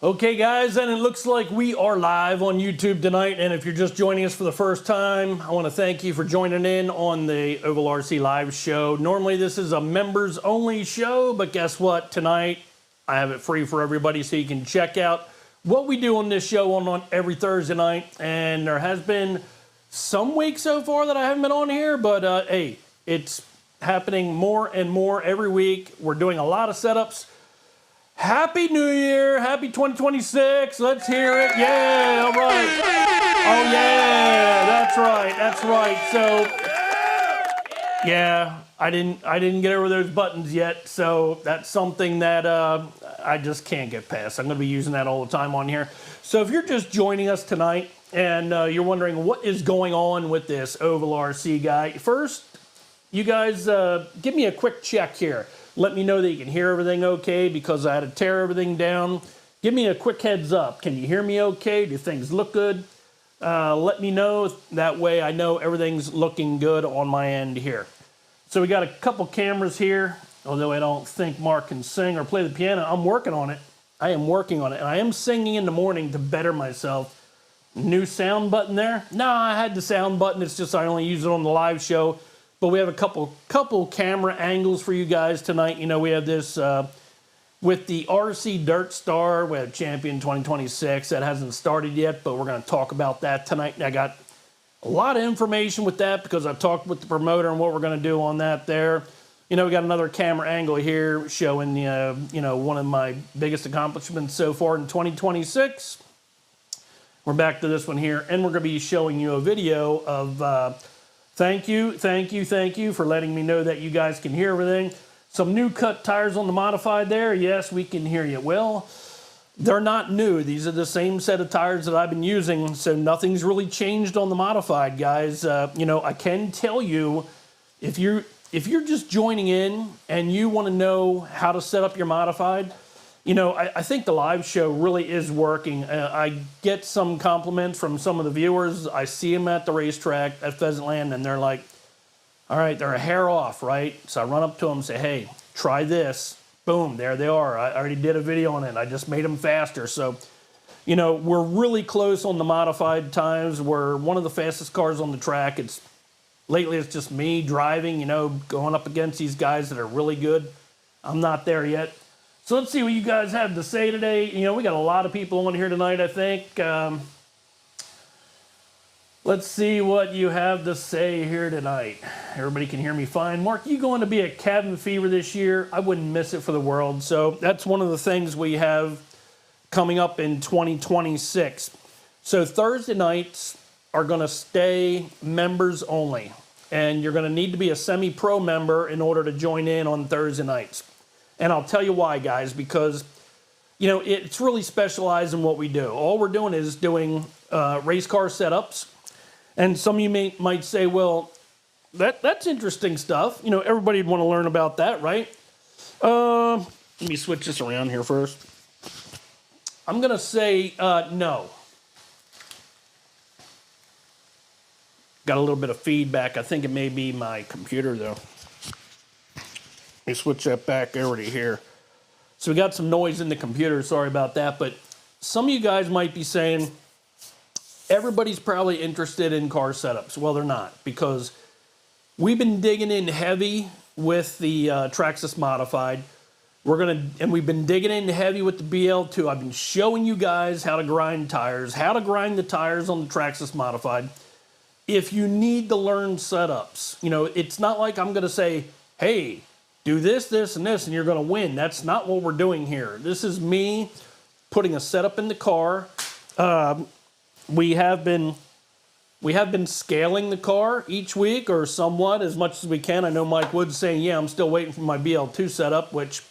Okay, guys, and it looks like we are live on YouTube tonight. And if you're just joining us for the first time, I want to thank you for joining in on the Ovalrc live show. Normally, this is a members only show, but guess what? Tonight, I have it free for everybody so you can check out what we do on this show on every Thursday night. And there has been some weeks so far that I haven't been on here, but hey, it's happening more and more every week. We're doing a lot of setups. Happy New Year, happy 2026, let's hear it, yeah, all right. Oh yeah, that's right. So, yeah, I didn't get over those buttons yet, so that's something that I just can't get past. I'm gonna be using that all the time on here. So if you're just joining us tonight and you're wondering what is going on with this Ovalrc guy, first, you guys give me a quick check here. Let me know that you can hear everything okay because I had to tear everything down. Give me a quick heads up. Can you hear me okay? Do things look good? Let me know. That way I know everything's looking good on my end here. So we got a couple cameras here. Although I don't think Mark can sing or play the piano, I'm working on it. I am working on it. And I am singing in the morning to better myself. New sound button there? No, I had the sound button. It's just I only use it on the live show. But we have a couple camera angles for you guys tonight. You know, we have this with the RC Dirt Star. We have Champion 2026. That hasn't started yet, but we're going to talk about that tonight. And I got a lot of information with that because I talked with the promoter and what we're going to do on that there. You know, we got another camera angle here showing, you know, one of my biggest accomplishments so far in 2026. We're back to this one here, and we're going to be showing you a video of... Thank you for letting me know that you guys can hear everything. Some new cut tires on the modified there. Yes, we can hear you. Well, they're not new. These are the same set of tires that I've been using, so nothing's really changed on the modified, guys. You know, I can tell you, if you're just joining in and you want to know how to set up your modified, you know, I think the live show really is working. I get some compliments from some of the viewers. I see them at the racetrack at Pheasant Land, and they're like, all right, they're a hair off, right? So I run up to them and say, hey, try this. Boom, there they are. I already did a video on it. I just made them faster. So, you know, we're really close on the modified times. We're one of the fastest cars on the track. Lately, it's just me driving, you know, going up against these guys that are really good. I'm not there yet. So let's see what you guys have to say today. You know, we got a lot of people on here tonight, I think. Let's see what you have to say here tonight. Everybody can hear me fine. Mark, you going to be at Cabin Fever this year? I wouldn't miss it for the world. So that's one of the things we have coming up in 2026. So Thursday nights are going to stay members only. And you're going to need to be a semi-pro member in order to join in on Thursday nights. And I'll tell you why, guys, because, you know, it's really specialized in what we do. All we're doing is doing race car setups. And some of you might say, well, that's interesting stuff. You know, everybody would want to learn about that, right? Let me switch this around here first. I'm going to say no. Got a little bit of feedback. I think it may be my computer, though. Let me switch that back over to here. So we got some noise in the computer. Sorry about that. But some of you guys might be saying, everybody's probably interested in car setups. Well, they're not, because we've been digging in heavy with the Traxxas Modified. And we've been digging in heavy with the BL2. I've been showing you guys how to grind tires, how to grind the tires on the Traxxas Modified. If you need to learn setups, you know, it's not like I'm going to say, hey, do this, this, and this, and you're going to win. That's not what we're doing here. This is me putting a setup in the car. We have been scaling the car each week, or somewhat, as much as we can. I know Mike Wood's saying, yeah, I'm still waiting for my BL2 setup, which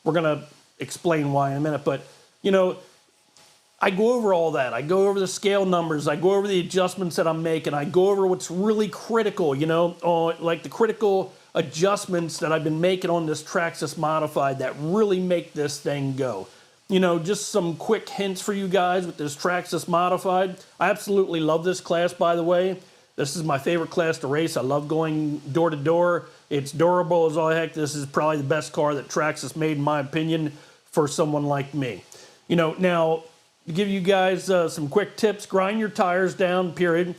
we're going to explain why in a minute. But, you know, I go over all that. I go over the scale numbers. I go over the adjustments that I'm making. I go over what's really critical, you know, like the critical adjustments that I've been making on this Traxxas Modified that really make this thing go. You know, just some quick hints for you guys with this Traxxas Modified. I absolutely love this class, by the way. This is my favorite class to race. I love going door to door. It's durable as all heck. This is probably the best car that Traxxas made, in my opinion, for someone like me. Now, to give you guys some quick tips, grind your tires down, period,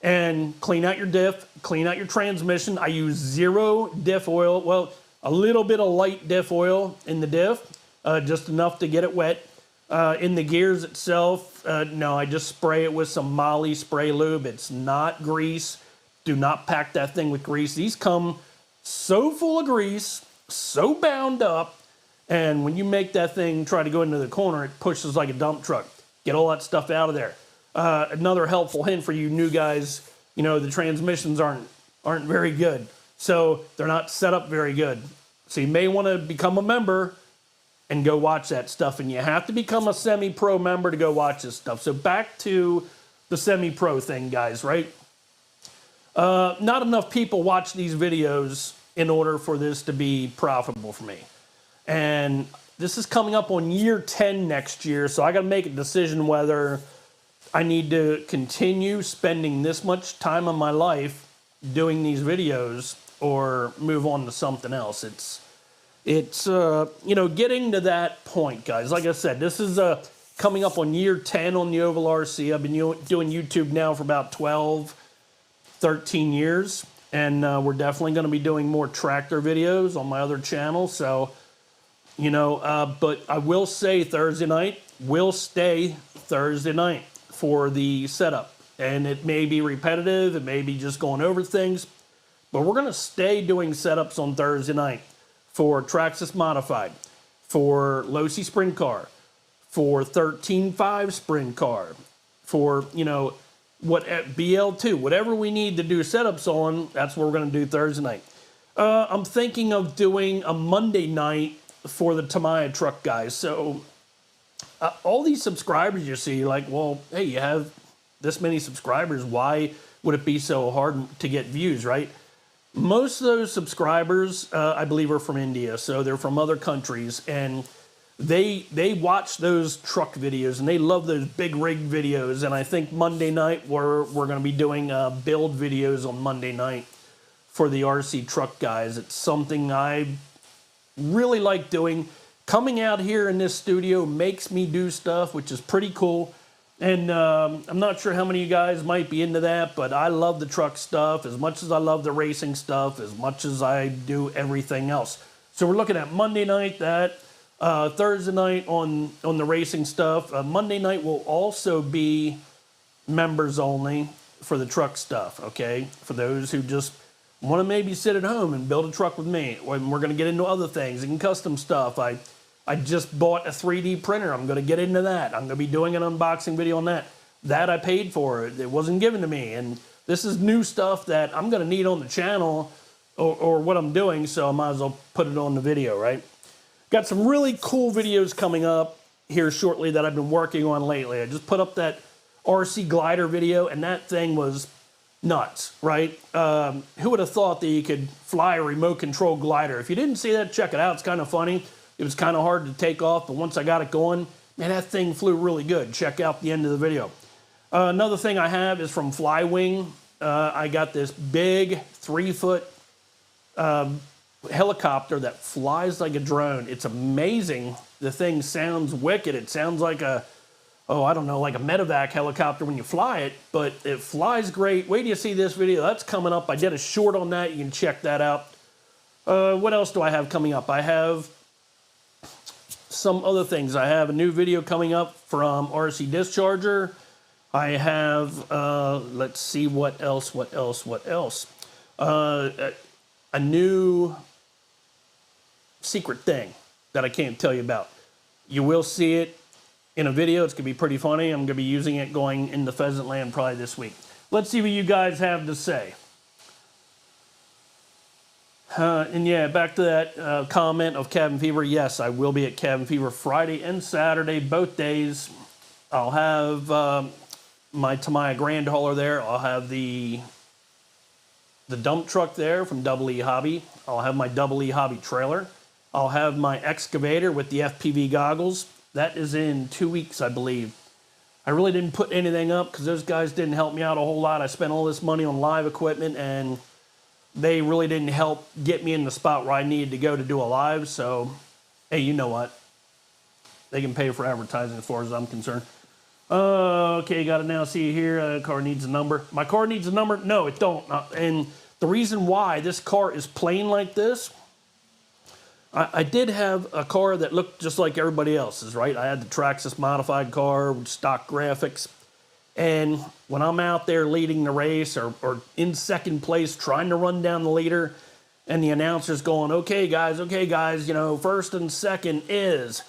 and clean out your diff, clean out your transmission. I use 0 diff oil, well, a little bit of light diff oil in the diff, just enough to get it wet. In the gears itself, no, I just spray it with some Molly spray lube. It's not grease. Do not pack that thing with grease. These come so full of grease, so bound up, and when you make that thing try to go into the corner, it pushes like a dump truck. Get all that stuff out of there. Another helpful hint for you new guys, the transmissions aren't very good. So they're not set up very good. So you may want to become a member and go watch that stuff. And you have to become a semi-pro member to go watch this stuff. So back to the semi-pro thing, guys, right? Not enough people watch these videos in order for this to be profitable for me. And this is coming up on year 10 next year, so I got to make a decision whether I need to continue spending this much time of my life doing these videos or move on to something else. It's getting to that point, guys. Like I said, this is coming up on year 10 on the Ovalrc. I've been doing YouTube now for about 12, 13 years, and we're definitely going to be doing more tractor videos on my other channel. So, but I will say Thursday night will stay Thursday night for the setup. And it may be repetitive, it may be just going over things, but we're going to stay doing setups on Thursday night for Traxxas Modified, for Losi Sprint Car, for 13.5 Sprint Car, for, what BL2, whatever we need to do setups on, that's what we're going to do Thursday night. I'm thinking of doing a Monday night for the Tamiya truck guys. So all these subscribers you see, like, well, hey, you have this many subscribers. Why would it be so hard to get views, right? Most of those subscribers, I believe, are from India. So they're from other countries. And they watch those truck videos, and they love those big rig videos. And I think Monday night, we're going to be doing build videos on Monday night for the RC truck guys. It's something I really like doing. Coming out here in this studio makes me do stuff, which is pretty cool. And I'm not sure how many of you guys might be into that, but I love the truck stuff as much as I love the racing stuff, as much as I do everything else. So we're looking at Monday night, that, Thursday night on the racing stuff. Monday night will also be members only for the truck stuff, okay? For those who just want to maybe sit at home and build a truck with me. When we're going to get into other things and custom stuff. I just bought a 3D printer. I'm going to get into that. I'm going to be doing an unboxing video on that. That I paid for. It wasn't given to me. And this is new stuff that I'm going to need on the channel or what I'm doing, so I might as well put it on the video, right? Got some really cool videos coming up here shortly that I've been working on lately. I just put up that RC glider video, and that thing was nuts, right? Who would have thought that you could fly a remote control glider? If you didn't see that, check it out. It's kind of funny. It was kind of hard to take off, but once I got it going, man, that thing flew really good. Check out the end of the video. Another thing I have is from Flywing. I got this big 3-foot helicopter that flies like a drone. It's amazing. The thing sounds wicked. It sounds like like a medevac helicopter when you fly it, but it flies great. Wait till you see this video. That's coming up. I did a short on that. You can check that out. What else do I have coming up? I have some other things. I have a new video coming up from RC Discharger. I have, let's see, what else? A new secret thing that I can't tell you about. You will see it in a video. It's going to be pretty funny. I'm going to be using it going into Pheasant Land probably this week. Let's see what you guys have to say. And yeah, back to that comment of Cabin Fever. Yes, I will be at Cabin Fever Friday and Saturday, both days. I'll have my Tamiya Grand Hauler there. I'll have the dump truck there from Double E Hobby. I'll have my Double E Hobby trailer. I'll have my excavator with the FPV goggles. That is in 2 weeks, I believe. I really didn't put anything up because those guys didn't help me out a whole lot. I spent all this money on live equipment, and they really didn't help get me in the spot where I needed to go to do a live. So, hey, you know what? they can pay for advertising as far as I'm concerned. Okay, got to now see here. Car needs a number. My car needs a number? No, it don't. And the reason why this car is plain like this, I did have a car that looked just like everybody else's, right? I had the Traxxas modified car with stock graphics. And when I'm out there leading the race or in second place trying to run down the leader, and the announcer's going, okay, guys, you know, first and second is.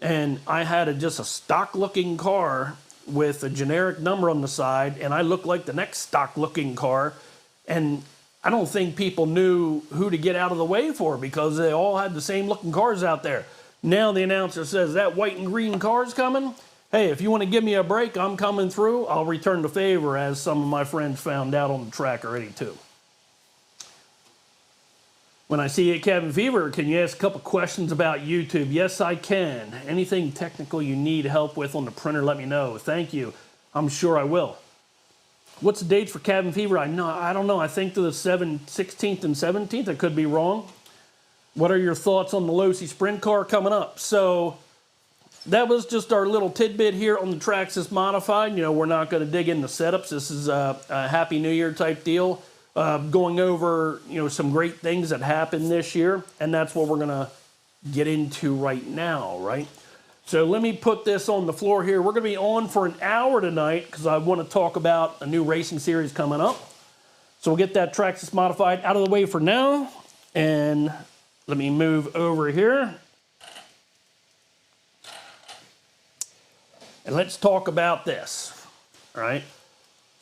And I had just a stock-looking car with a generic number on the side, and I looked like the next stock-looking car. And I don't think people knew who to get out of the way for because they all had the same looking cars out there. Now the announcer says, that white and green car's coming. Hey, if you want to give me a break, I'm coming through. I'll return the favor, as some of my friends found out on the track already too. When I see you at Cabin Fever, can you ask a couple questions about YouTube? Yes, I can. Anything technical you need help with on the printer, let me know. Thank you. I'm sure I will. What's the dates for Cabin Fever? I don't know. I think to the 16th and 17th. I could be wrong. What are your thoughts on the Losi Sprint car coming up? So that was just our little tidbit here on the Traxxas Modified. You know, we're not going to dig into setups. This is a Happy New Year type deal. Going over, you know, some great things that happened this year. And that's what we're going to get into right now, right? So let me put this on the floor here. We're going to be on for an hour tonight because I want to talk about a new racing series coming up. So we'll get that Traxxas Modified out of the way for now. And let me move over here. And let's talk about this, all right?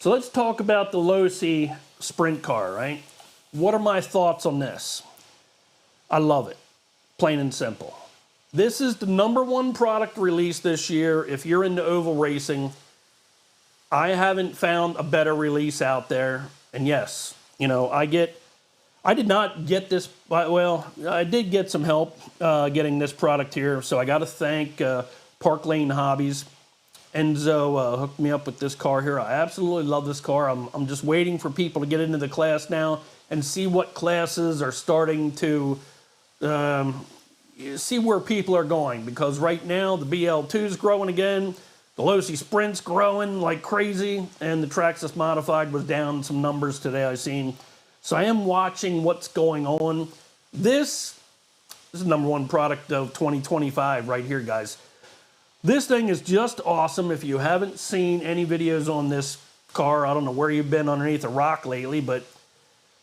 So let's talk about the Losi Sprint car, right? What are my thoughts on this? I love it, plain and simple. This is the #1 product release this year. If you're into oval racing, I haven't found a better release out there. And yes, you know, I did not get this, well, I did get some help getting this product here. So I got to thank Park Lane Hobbies. Enzo hooked me up with this car here. I absolutely love this car. I'm just waiting for people to get into the class now and see what classes are starting to see where people are going. Because right now the BL2 is growing again, the Losi Sprint's growing like crazy, and the Traxxas Modified was down some numbers today I seen. So I am watching what's going on. This is the #1 product of 2025 right here, guys. This thing is just awesome. If you haven't seen any videos on this car, I don't know where you've been underneath a rock lately, but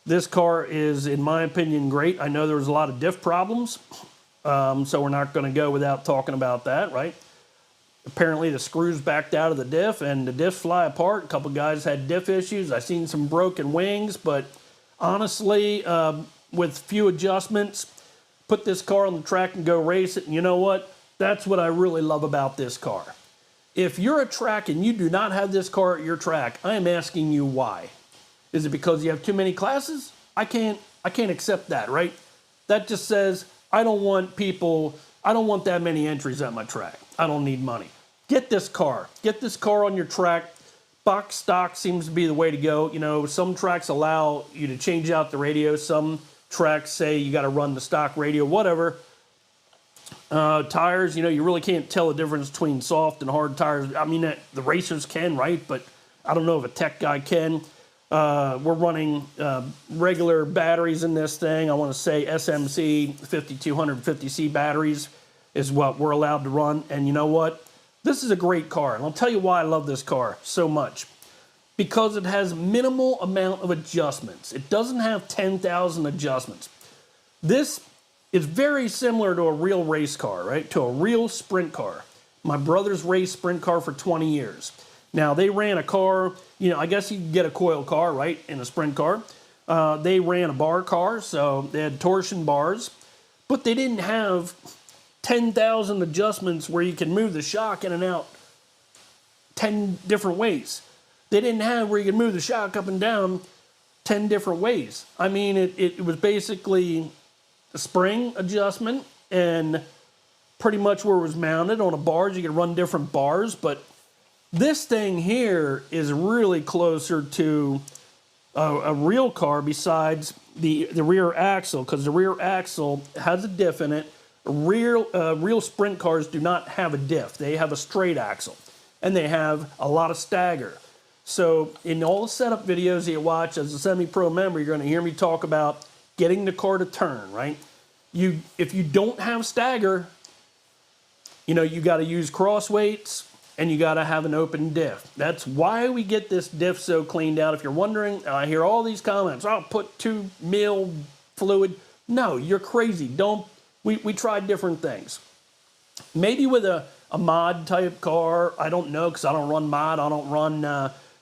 this car is, in my opinion, great. I know there was a lot of diff problems, so we're not going to go without talking about that, right? Apparently the screws backed out of the diff, and the diffs fly apart. A couple guys had diff issues. I've seen some broken wings, but honestly, with few adjustments, put this car on the track and go race it, and you know what? That's what I really love about this car. If you're a track and you do not have this car at your track, I am asking you why. Is it because you have too many classes? I can't accept that, right? That just says I don't want that many entries at my track. I don't need money. Get this car. Get this car on your track. Box stock seems to be the way to go. You know, some tracks allow you to change out the radio. Some tracks say you got to run the stock radio, whatever. Tires, you know, you really can't tell the difference between soft and hard tires. I mean, the racers can, right? But I don't know if a tech guy can. We're running regular batteries in this thing. I want to say SMC 5250C batteries is what we're allowed to run. And you know what? This is a great car. And I'll tell you why I love this car so much. Because it has minimal amount of adjustments. It doesn't have 10,000 adjustments. This is very similar to a real race car, right? To a real sprint car. My brother's raced sprint car for 20 years. Now, they ran a car, you know, I guess you could get a coil car, right, in a sprint car. They ran a bar car, so they had torsion bars. But they didn't have 10,000 adjustments where you can move the shock in and out 10 different ways. They didn't have where you could move the shock up and down 10 different ways. I mean, it was basically a spring adjustment and pretty much where it was mounted on a bars. You could run different bars, but this thing here is really closer to a real car besides the rear axle, because the rear axle has a diff in it. Real sprint cars do not have a diff. They have a straight axle, and they have a lot of stagger. So in all the setup videos that you watch as a semi-pro member, you're going to hear me talk about getting the car to turn, right? If you don't have stagger, you know, you got to use cross weights and you got to have an open diff. That's why we get this diff so cleaned out. If you're wondering, I hear all these comments, oh, put 2 mil fluid. No, you're crazy. Don't. We tried different things. Maybe with a mod type car, I don't know, because I don't run mod. I don't run,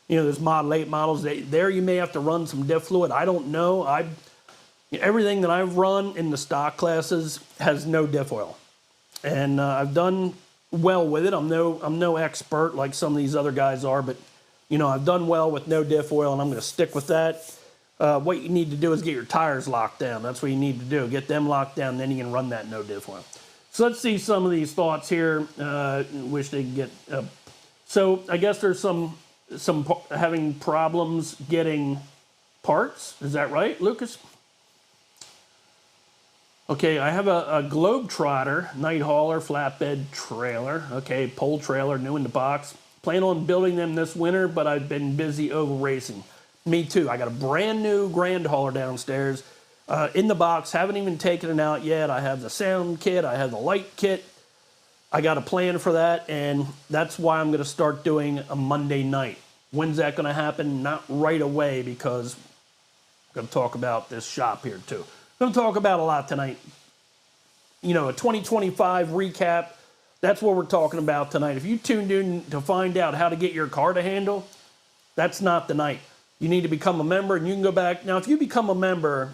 there's Model 8 models. There you may have to run some diff fluid. I don't know. Everything that I've run in the stock classes has no diff oil. And I've done well with it. I'm no expert like some of these other guys are, but I've done well with no diff oil, and I'm going to stick with that. What you need to do is get your tires locked down. That's what you need to do. Get them locked down, then you can run that no diff oil. So let's see some of these thoughts here. Wish they could get. So I guess there's some having problems getting parts. Is that right, Lucas? Okay, I have a Globetrotter night hauler flatbed trailer. Okay, pole trailer, new in the box. Plan on building them this winter, but I've been busy oval racing. Me too. I got a brand new grand hauler downstairs in the box. Haven't even taken it out yet. I have the sound kit. I have the light kit. I got a plan for that, and that's why I'm going to start doing a Monday night. When's that going to happen? Not right away, because I'm going to talk about this shop here too. I'm going to talk about a lot tonight. A 2025 recap. That's what we're talking about tonight. If you tuned in to find out how to get your car to handle, that's not the night. You need to become a member, and you can go back. Now, if you become a member,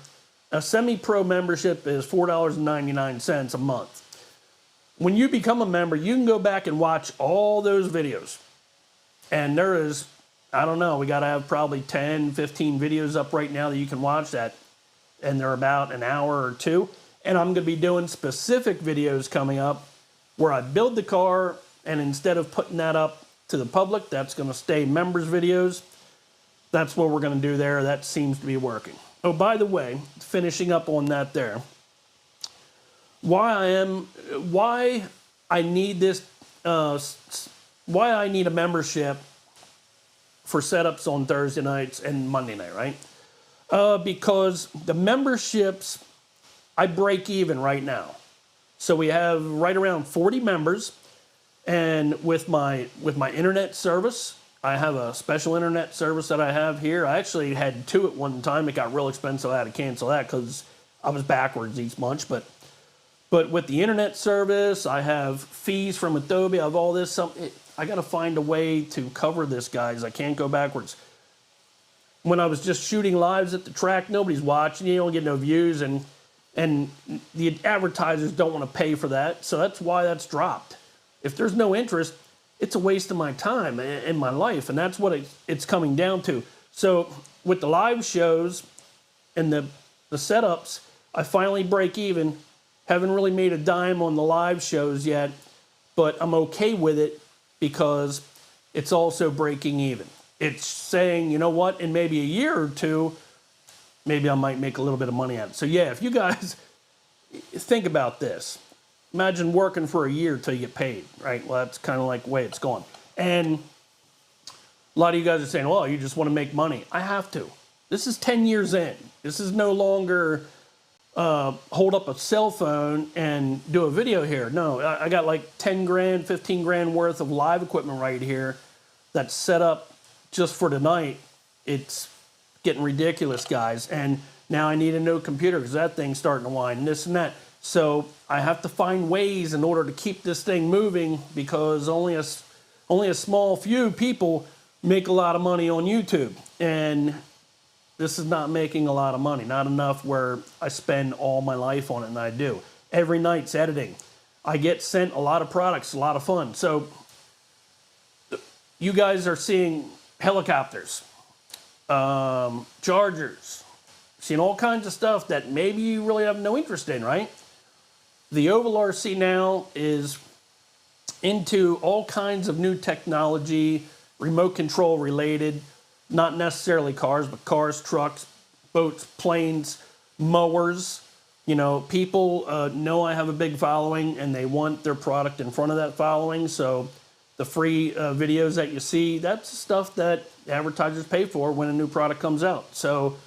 a semi-pro membership is $4.99 a month. When you become a member, you can go back and watch all those videos. And there is, I don't know, we got to have probably 10, 15 videos up right now that you can watch that. And they're about an hour or two. And I'm going to be doing specific videos coming up where I build the car, and instead of putting that up to the public, that's going to stay members videos. That's what we're going to do there. That seems to be working. Oh, by the way, finishing up on that there, why I need this, why I need a membership for setups on Thursday nights and Monday night, right? Because the memberships, I break even right now. So we have right around 40 members, and with my internet service, I have a special internet service that I have here. I actually had 2 at one time. It got real expensive. I had to cancel that because I was backwards each month. But with the internet service, I have fees from Adobe. I have all this. I got to find a way to cover this, guys. I can't go backwards. When I was just shooting lives at the track, nobody's watching. You don't get no views, and the advertisers don't want to pay for that. So that's why that's dropped. If there's no interest, it's a waste of my time and my life, and that's what it's coming down to. So with the live shows and the setups, I finally break even. Haven't really made a dime on the live shows yet, but I'm okay with it because it's also breaking even. It's saying, you know what, in maybe a year or two, maybe I might make a little bit of money at it. So yeah, if you guys think about this, imagine working for a year till you get paid, right? Well, that's kind of like the way it's going. And a lot of you guys are saying, well, you just want to make money. I have to. This is 10 years in. This is no longer hold up a cell phone and do a video here. No, I got like 10 grand, 15 grand worth of live equipment right here that's set up just for tonight. It's getting ridiculous, guys. And now I need a new computer because that thing's starting to whine and this and that. So I have to find ways in order to keep this thing moving, because only a small few people make a lot of money on YouTube. And this is not making a lot of money. Not enough where I spend all my life on it, and I do. Every night's editing. I get sent a lot of products, a lot of fun. So you guys are seeing helicopters, chargers, seeing all kinds of stuff that maybe you really have no interest in, right? The Ovalrc now is into all kinds of new technology, remote control related, not necessarily cars, but cars, trucks, boats, planes, mowers, You know, people know I have a big following and they want their product in front of that following. So the free videos that you see, that's stuff that advertisers pay for when a new product comes out. So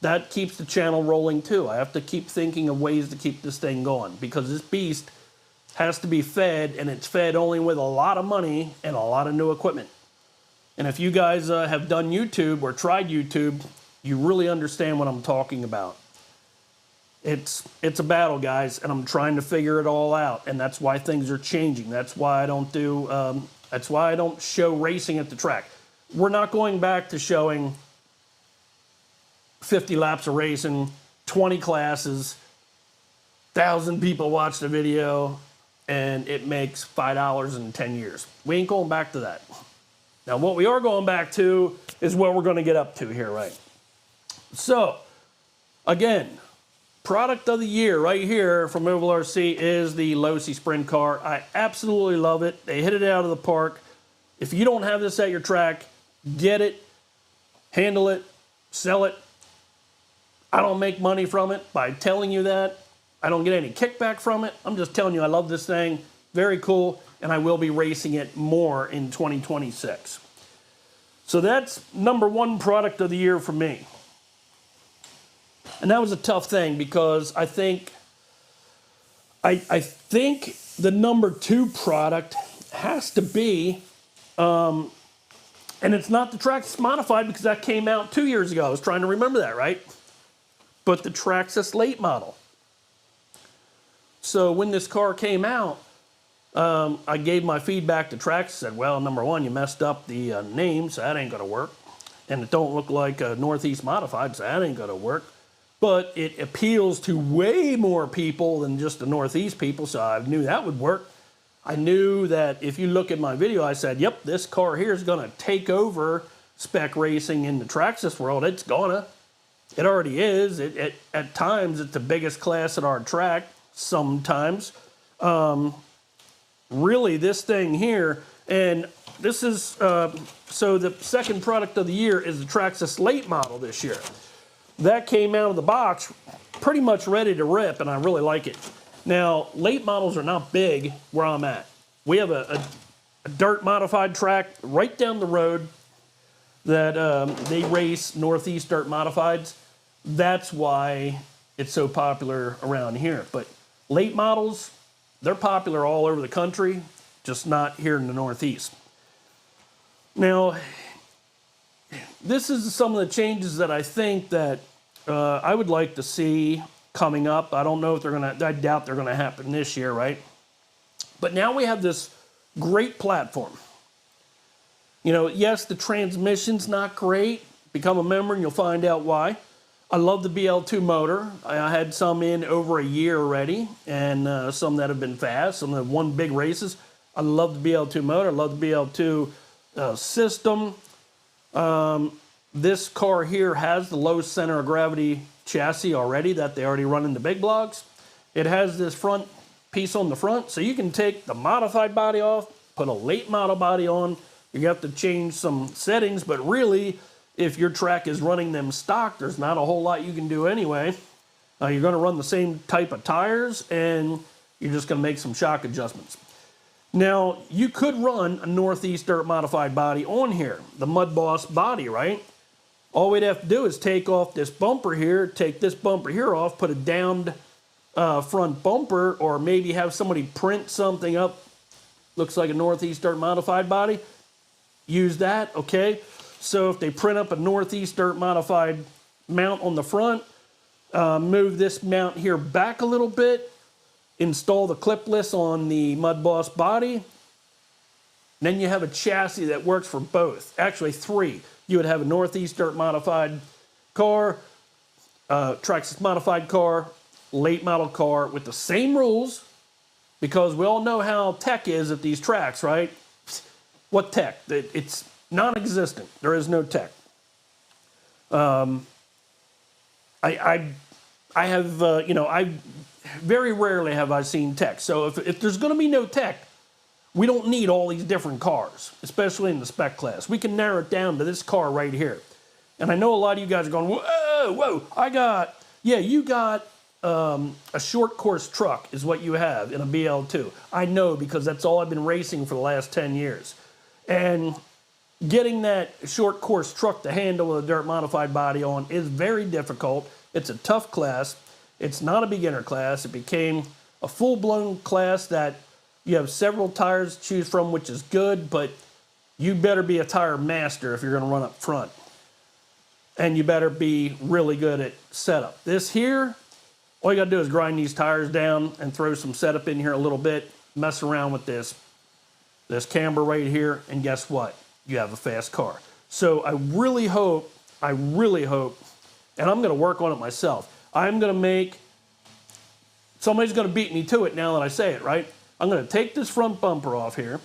that keeps the channel rolling too. I have to keep thinking of ways to keep this thing going because this beast has to be fed, and it's fed only with a lot of money and a lot of new equipment. And if you guys have done YouTube or tried YouTube, you really understand what I'm talking about. It's a battle, guys, and I'm trying to figure it all out, and that's why things are changing. That's why I don't do. That's why I don't show racing at the track. We're not going back to showing 50 laps of racing, 20 classes, 1,000 people watch the video, and it makes $5 in 10 years. We ain't going back to that. Now, what we are going back to is what we're going to get up to here, right? So, again, product of the year right here from Ovalrc is the Losi Sprint car. I absolutely love it. They hit it out of the park. If you don't have this at your track, get it, handle it, sell it. I don't make money from it by telling you that. I don't get any kickback from it. I'm just telling you I love this thing. Very cool. And I will be racing it more in 2026. So that's #1 product of the year for me. And that was a tough thing because I think the #2 product has to be, and it's not the Traxxas Modified because that came out 2 years ago. I was trying to remember that, right? But the Traxxas late model. So when this car came out, I gave my feedback to Traxxas, said, well, #1, you messed up the name, so that ain't gonna work. And it don't look like a Northeast Modified, so that ain't gonna work. But it appeals to way more people than just the Northeast people, so I knew that would work. I knew that if you look at my video, I said, yep, this car here is gonna take over spec racing in the Traxxas world. It's gonna. It already is. At times, it's the biggest class at our track, sometimes. Really, this thing here, and this is, so the second product of the year is the Traxxas late model this year. That came out of the box pretty much ready to rip, and I really like it. Now, late models are not big where I'm at. We have a dirt modified track right down the road that they race Northeast dirt modifieds. That's why it's so popular around here. But late models, they're popular all over the country, just not here in the Northeast. Now, this is some of the changes that I think that I would like to see coming up. I don't know if they're gonna, I doubt they're gonna happen this year, right? But now we have this great platform. You know, yes, the transmission's not great. Become a member and you'll find out why. I love the BL2 motor. I had some in over a year already, and some that have been fast, some that have won big races. I love the BL2 motor. I love the BL2 system. This car here has the low center of gravity chassis already that they already run in the big blocks. It has this front piece on the front, so you can take the modified body off, put a late model body on. You have to change some settings, but really, if your track is running them stock, there's not a whole lot you can do anyway. You're going to run the same type of tires, and you're just going to make some shock adjustments. Now, you could run a Northeast Dirt modified body on here, the Mud Boss body, right? All we'd have to do is take off this bumper here, take this bumper here off, put a downed front bumper, or maybe have somebody print something up, looks like a Northeast Dirt modified body. Use that, okay? So if they print up a Northeast Dirt modified mount on the front, move this mount here back a little bit, install the clipless on the Mud Boss body, then you have a chassis that works for both. Actually, 3. You would have a Northeast Dirt modified car, Traxxas modified car, late model car with the same rules, because we all know how tech is at these tracks, right? What tech? It's non-existent. There is no tech. I have, I very rarely have I seen tech. So if there's going to be no tech, we don't need all these different cars, especially in the spec class. We can narrow it down to this car right here. And I know a lot of you guys are going, whoa, you got a short course truck is what you have in a BL2. I know because that's all I've been racing for the last 10 years. And getting that short course truck to handle with a dirt modified body on is very difficult. It's a tough class. It's not a beginner class. It became a full-blown class that you have several tires to choose from, which is good, but you better be a tire master if you're going to run up front. And you better be really good at setup. This here, all you got to do is grind these tires down and throw some setup in here a little bit, mess around with this camber right here, and guess what? You have a fast car. So I really hope, and I'm going to work on it myself. I'm going to make, somebody's going to beat me to it now that I say it, right? I'm going to take this front bumper off here.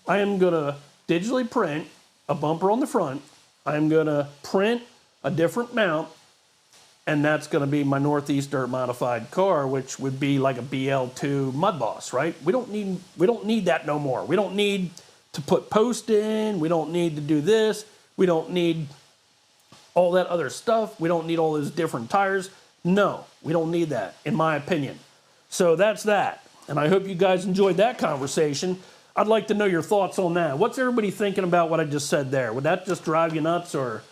I am going to digitally print a bumper on the front. I'm going to print a different mount, and that's going to be my Northeast Dirt modified car, which would be like a BL2 Mud Boss, right? We don't need that no more. We don't need to put post in. We don't need to do this. We don't need all that other stuff. We don't need all those different tires. No, we don't need that, in my opinion. So that's that. And I hope you guys enjoyed that conversation. I'd like to know your thoughts on that. What's everybody thinking about what I just said there? Would that just drive you nuts, or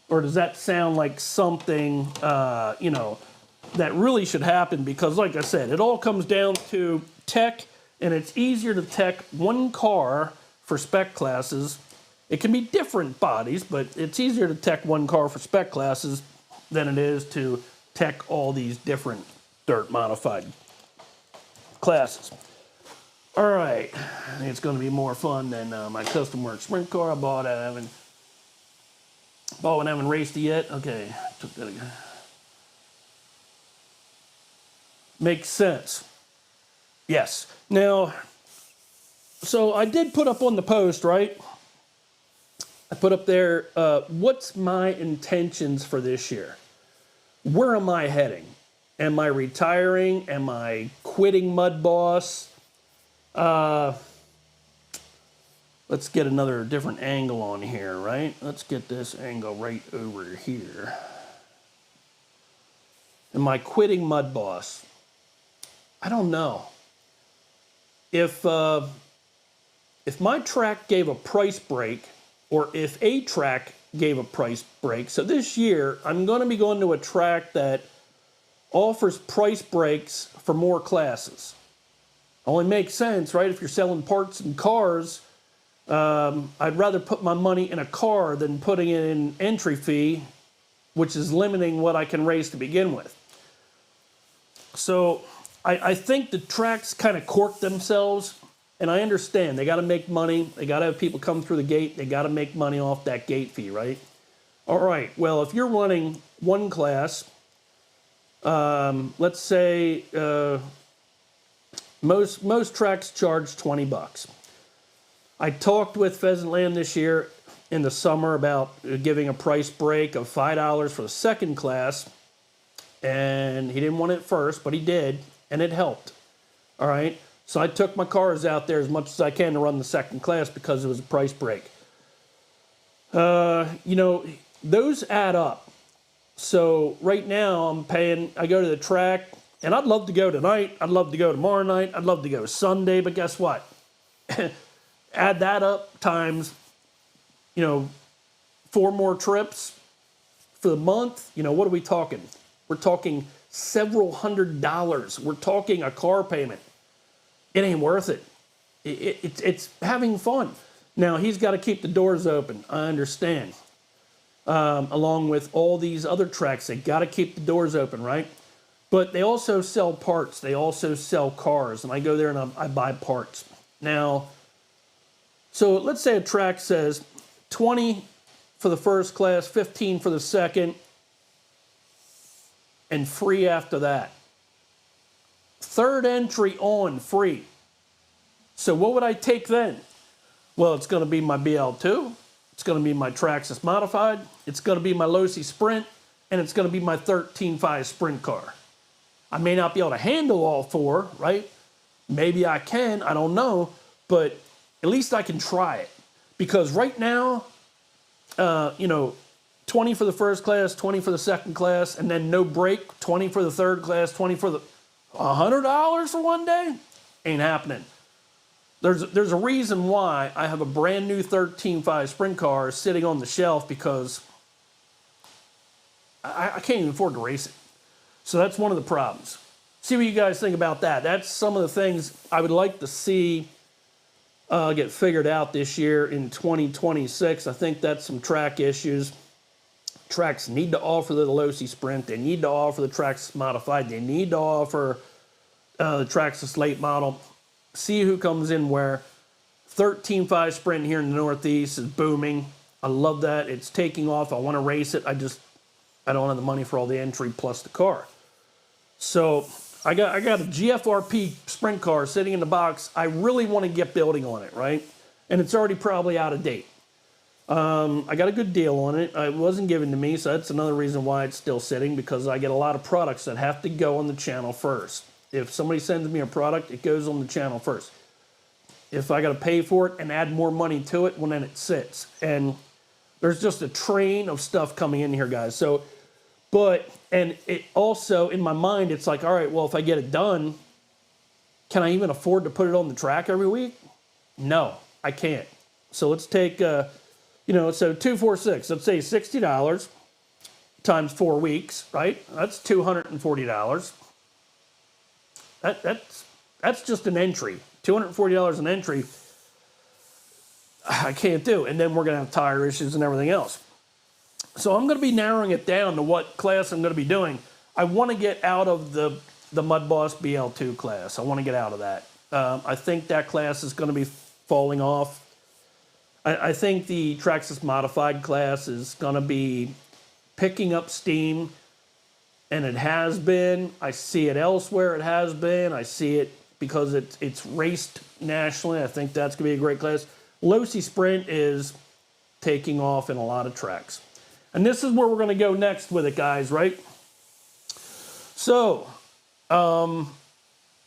does that sound like something, that really should happen? Because like I said, it all comes down to tech, and it's easier to tech one car for spec classes. It can be different bodies, but it's easier to tech one car for spec classes than it is to tech all these different dirt modified classes. All right, I think it's going to be more fun than my custom work sprint car I bought. I haven't raced it yet. Okay, took that again. Makes sense. Yes. Now, so I did put up on the post, right? I put up there, what's my intentions for this year? Where am I heading? Am I retiring? Am I quitting Mud Boss? Let's get another different angle on here, right? Let's get this angle right over here. Am I quitting Mud Boss? I don't know. If my track gave a price break, or if a track gave a price break, so this year I'm going to be going to a track that offers price breaks for more classes. Only makes sense, right? If you're selling parts and cars, I'd rather put my money in a car than putting it in entry fee, which is limiting what I can race to begin with. So I think the tracks kind of cork themselves, and I understand. They got to make money. They got to have people come through the gate. They got to make money off that gate fee, right? All right, well, if you're running one class, let's say most tracks charge $20. I talked with Pheasant Land this year in the summer about giving a price break of $5 for the second class, and he didn't want it first, but he did, and it helped. All right, so I took my cars out there as much as I can to run the second class because it was a price break. Those add up. So right now I'm paying, I go to the track, and I'd love to go tonight, I'd love to go tomorrow night, I'd love to go Sunday, but guess what? Add that up times, 4 more trips for the month. What are we talking? We're talking several $100s. We're talking a car payment. It ain't worth it. It's having fun. Now, he's got to keep the doors open. I understand. Along with all these other tracks, they got to keep the doors open, right? But they also sell parts. They also sell cars. And I go there and I buy parts. Now, so let's say a track says 20 for the first class, 15 for the second, and free after that. Third entry on, free. So what would I take then? Well, it's going to be my BL2. It's going to be my Traxxas Modified. It's going to be my Losi Sprint. And it's going to be my 13.5 Sprint car. I may not be able to handle all 4, right? Maybe I can. I don't know. But at least I can try it. Because right now, 20 for the first class, 20 for the second class, and then no break, 20 for the third class, 20 for the $100 for one day? Ain't happening. There's a reason why I have a brand new 13.5 sprint car sitting on the shelf, because I can't even afford to race it. So that's one of the problems. See what you guys think about that. That's some of the things I would like to see get figured out this year in 2026. I think that's some track issues. Tracks need to offer the Losi Sprint. They need to offer the Traxxas Modified. They need to offer the Traxxas Late Model. See who comes in where. 13.5 Sprint here in the Northeast is booming. I love that. It's taking off. I want to race it. I don't have the money for all the entry plus the car. So I got a GFRP sprint car sitting in the box. I really want to get building on it, right? And it's already probably out of date. I got a good deal on it. It wasn't given to me, so that's another reason why it's still sitting, because I get a lot of products that have to go on the channel first. If somebody sends me a product, it goes on the channel first. If I got to pay for it and add more money to it, well, then it sits. And there's just a train of stuff coming in here, guys. So, and it also, in my mind, it's like, all right, well, if I get it done, can I even afford to put it on the track every week? No, I can't. So let's take, so 246, let's say $60 times 4 weeks, right? That's $240. That's just an entry. $240 an entry, I can't do. And then we're going to have tire issues and everything else. So I'm going to be narrowing it down to what class I'm going to be doing. I want to get out of the Mud Boss BL2 class. I want to get out of that. I think that class is going to be falling off. I think the Traxxas Modified class is going to be picking up steam, and it has been. I see it elsewhere. It has been. I see it because it's raced nationally. I think that's going to be a great class. Losi Sprint is taking off in a lot of tracks. And this is where we're going to go next with it, guys, right? So,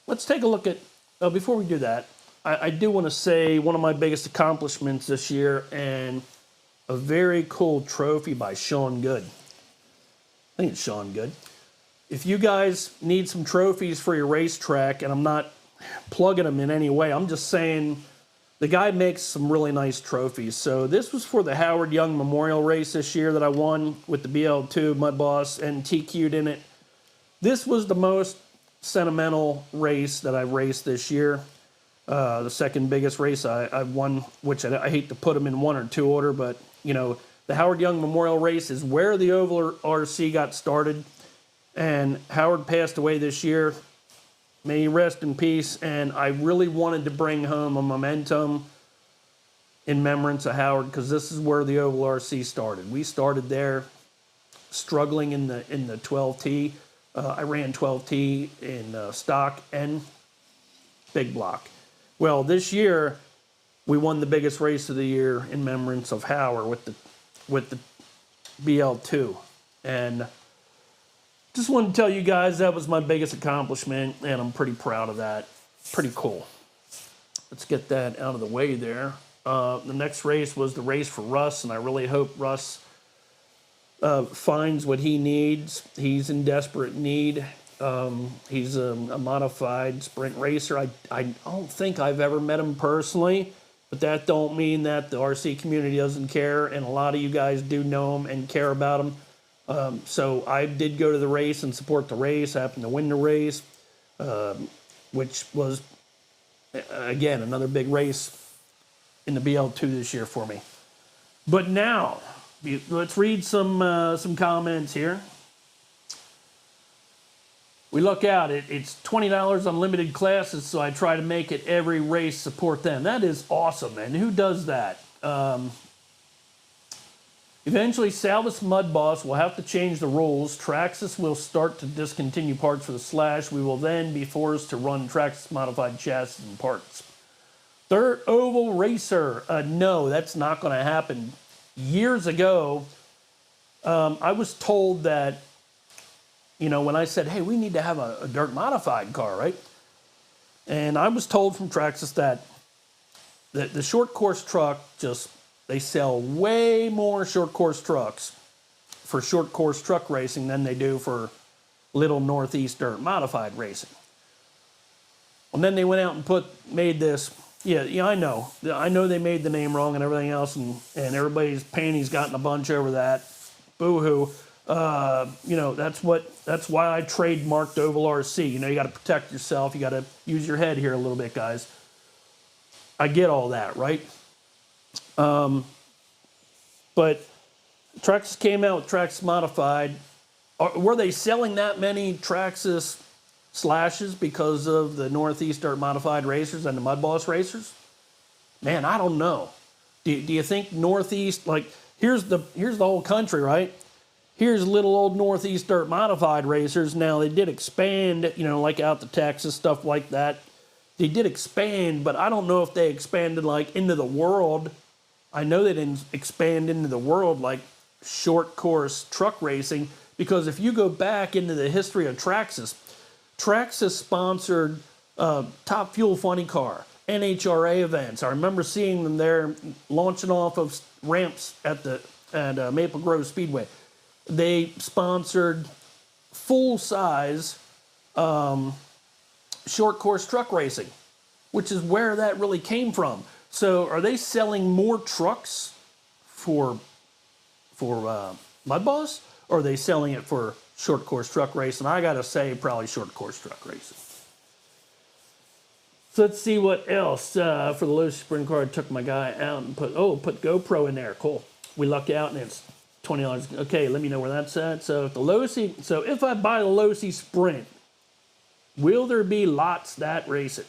let's take a look at, before we do that, I do want to say one of my biggest accomplishments this year, and a very cool trophy by Sean Good. I think it's Sean Good. If you guys need some trophies for your racetrack, and I'm not plugging them in any way, I'm just saying the guy makes some really nice trophies. So this was for the Howard Young Memorial Race this year that I won with the BL2 Mud Boss and TQ'd in it. This was the most sentimental race that I've raced this year. The second biggest race I've won, which I hate to put them in 1 or 2 order, but the Howard Young Memorial Race is where the Ovalrcteam got started. And Howard passed away this year. May he rest in peace. And I really wanted to bring home a momentum in remembrance of Howard, because this is where the Ovalrcteam started. We started there struggling in the 12T. I ran 12T in stock and big block. Well, this year we won the biggest race of the year in remembrance of Howard with the BL2. And just wanted to tell you guys that was my biggest accomplishment, and I'm pretty proud of that. Pretty cool. Let's get that out of the way there. The next race was the race for Russ, and I really hope Russ finds what he needs. He's in desperate need. He's a modified sprint racer. I don't think I've ever met him personally, but that don't mean that the RC community doesn't care, and a lot of you guys do know him and care about him. So I did go to the race and support the race. I happened to win the race, which was, again, another big race in the BL2 this year for me. But now, let's read some comments here. We look out, it's $20 unlimited classes, so I try to make it every race, support them. That is awesome, man. Who does that? Eventually, Salvus Mud Boss will have to change the rules. Traxxas will start to discontinue parts for the Slash. We will then be forced to run Traxxas modified chassis and parts. Third Oval Racer. No, that's not going to happen. Years ago, I was told that, when I said, hey, we need to have a dirt modified car, right? And I was told from Traxxas that the short course truck they sell way more short course trucks for short course truck racing than they do for little Northeast dirt modified racing. And then they went out and made this. Yeah, I know they made the name wrong and everything else, and everybody's panties got in a bunch over that. Boo-hoo. That's why I trademarked Ovalrc. You got to protect yourself. You got to use your head here a little bit, guys. I get all that, right? But Traxxas came out with Traxxas Modified. Were they selling that many Traxxas slashes because of the Northeast Dirt Modified racers and the Mud Boss racers? Man, I don't know. Do you think Northeast, like, here's the whole country, right? Here's little old Northeast Dirt Modified racers. Now, they did expand, like out to Texas, stuff like that. They did expand, but I don't know if they expanded, like, into the world. I know they didn't expand into the world, like, short course truck racing, because if you go back into the history of Traxxas sponsored Top Fuel Funny Car, NHRA events. I remember seeing them there launching off of ramps at Maple Grove Speedway. They sponsored full-size short course truck racing, which is where that really came from. So are they selling more trucks for Mud Boss, or are they selling it for short course truck racing? I gotta say, probably short course truck racing. So let's see what else. For the Losi Sprint car, I took my guy out and put GoPro in there. Cool. We lucked out and it's $20. Okay, let me know where that's at. So if I buy the Losi Sprint, will there be lots that race it?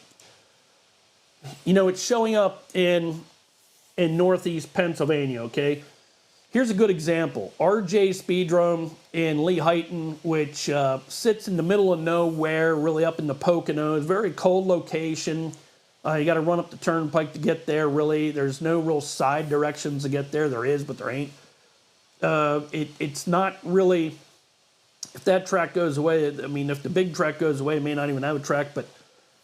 It's showing up in Northeast Pennsylvania, okay? Here's a good example. RJ Speedrome in Lehighton, which sits in the middle of nowhere, really up in the Poconos. Very cold location. You got to run up the turnpike to get there, really. There's no real side directions to get there. There is, but there ain't. It's not really... If that track goes away, if the big track goes away, it may not even have a track, but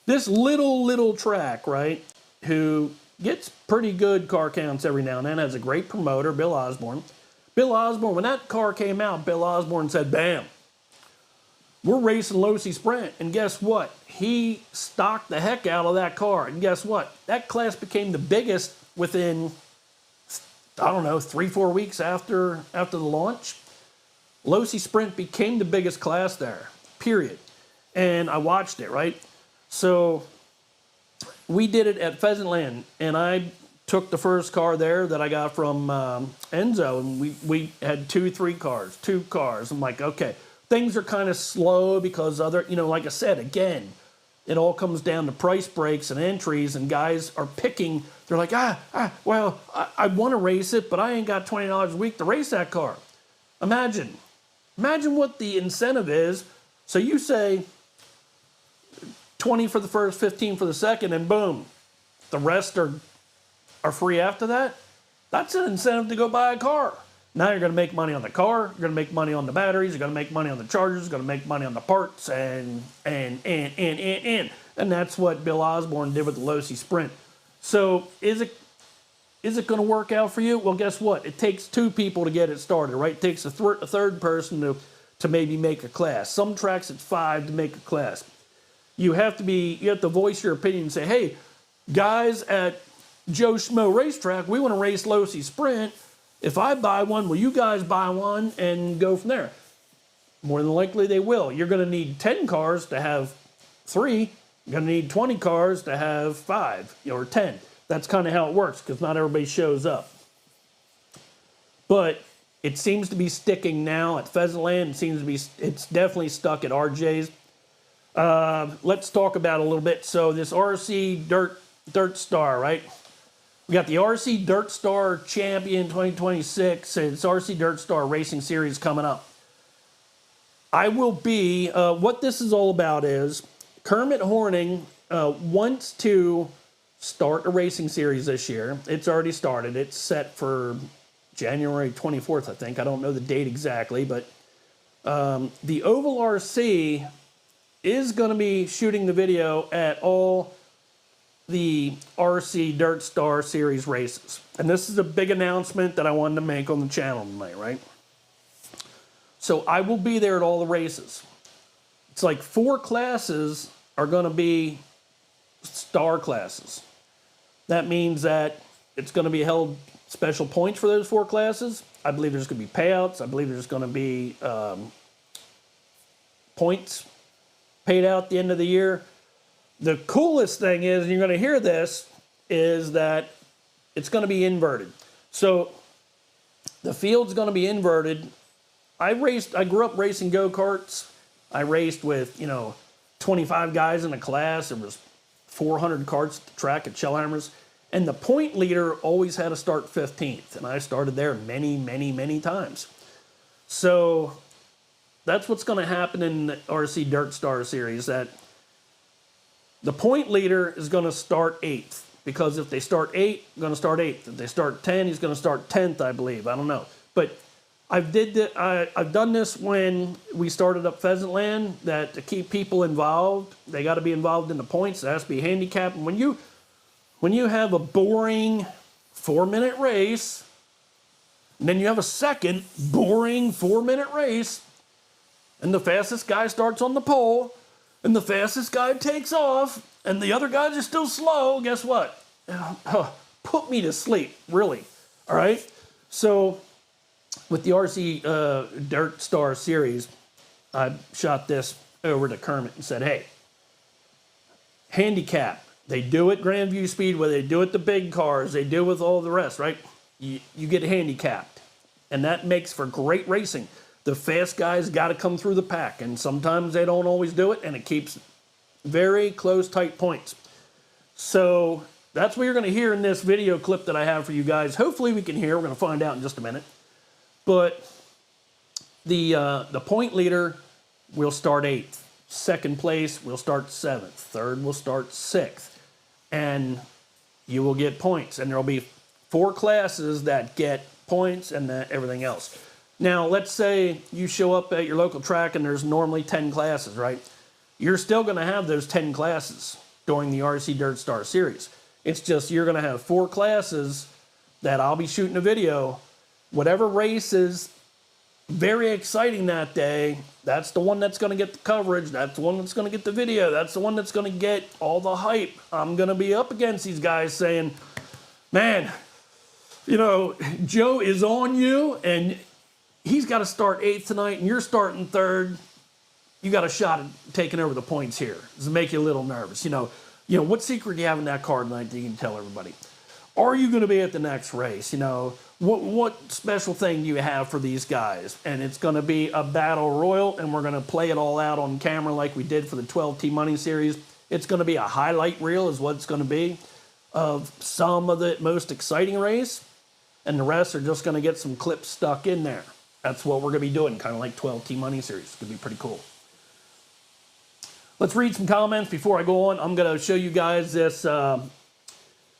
this little track, right, who gets pretty good car counts every now and then, has a great promoter, Bill Osborne. Bill Osborne, when that car came out, Bill Osborne said, bam, we're racing Losi Sprint. And guess what? He stocked the heck out of that car. And guess what? That class became the biggest within, 3-4 weeks after the launch. Losi Sprint became the biggest class there, period. And I watched it, right? So we did it at Pheasantland, and I took the first car there that I got from Enzo, and we had two cars. I'm like, okay, things are kind of slow because like I said, again, it all comes down to price breaks and entries, and guys are picking. They're like, I want to race it, but I ain't got $20 a week to race that car. Imagine what the incentive is. So you say 20 for the first, 15 for the second, and boom, the rest are free after that. That's an incentive to go buy a car. Now you're going to make money on the car, you're going to make money on the batteries, you're going to make money on the chargers, you're going to make money on the parts, and that's what Bill Osborne did with the Losi Sprint. So is it going to work out for you? Well, guess what? It takes two people to get it started, right? It takes a third person to maybe make a class. Some tracks it's 5 to make a class. You have to voice your opinion and say, hey, guys at Joe Schmo Racetrack, we want to race Losi Sprint. If I buy one, will you guys buy one and go from there? More than likely they will. You're going to need 10 cars to have 3. You're going to need 20 cars to have 5 or 10. That's kind of how it works because not everybody shows up. But it seems to be sticking now at Pheasantland. It's definitely stuck at RJ's. Let's talk about it a little bit. So this RC Dirt Star, right? We got the RC Dirt Star Champion 2026. It's RC Dirt Star Racing Series coming up. I will be, what this is all about is Kermit Horning wants to start a racing series this year. It's already started. It's set for January 24th, I think. I don't know the date exactly, but the Ovalrc is going to be shooting the video at all the RC Dirt Star Series races. And this is a big announcement that I wanted to make on the channel tonight, right? So I will be there at all the races. It's like 4 classes are going to be star classes. That means that it's going to be held special points for those 4 classes. I believe there's going to be payouts. I believe there's going to be points paid out at the end of the year. The coolest thing is, and you're going to hear this, is that it's going to be inverted. So the field's going to be inverted. I grew up racing go-karts. I raced with, 25 guys in a class. There was 400 carts at the track at Shellhammers. And the point leader always had to start 15th. And I started there many, many, many times. So that's what's going to happen in the RC Dirt Star Series, that the point leader is going to start 8th. Because if they start 8, going to start 8th. If they start 10, he's going to start 10th, I believe. I don't know. But I've done this when we started up Pheasant Land, that to keep people involved, they got to be involved in the points. It has to be handicapped. And when you have a boring 4-minute race, and then you have a second boring 4-minute race, and the fastest guy starts on the pole, and the fastest guy takes off, and the other guys are still slow, guess what? Put me to sleep, really. All right? So with the RC Dirt Star Series, I shot this over to Kermit and said, hey, handicap. They do it Grandview Speedway. They do it the big cars. They do it with all the rest, right? You get handicapped. And that makes for great racing. The fast guys got to come through the pack. And sometimes they don't always do it. And it keeps very close, tight points. So that's what you're going to hear in this video clip that I have for you guys. Hopefully we can hear. We're going to find out in just a minute. But the point leader will start 8th. Second place will start 7th. Third will start 6th. And you will get points. And there will be 4 classes that get points and everything else. Now, let's say you show up at your local track and there's normally 10 classes, right? You're still going to have those 10 classes during the RC Dirt Star Series. It's just you're going to have 4 classes that I'll be shooting a video. Whatever race is very exciting that day, that's the one that's going to get the coverage. That's the one that's going to get the video. That's the one that's going to get all the hype. I'm going to be up against these guys saying, man, Joe is on you, and he's got to start 8th tonight, and you're starting 3rd. You got a shot at taking over the points here. Does it make you a little nervous? What secret do you have in that car tonight that you can tell everybody? Are you going to be at the next race? What special thing do you have for these guys? And it's going to be a battle royal, and we're going to play it all out on camera like we did for the 12T Money Series. It's going to be a highlight reel is what it's going to be of some of the most exciting race, and the rest are just going to get some clips stuck in there. That's what we're going to be doing, kind of like 12T Money Series. It's going to be pretty cool. Let's read some comments before I go on. I'm going to show you guys this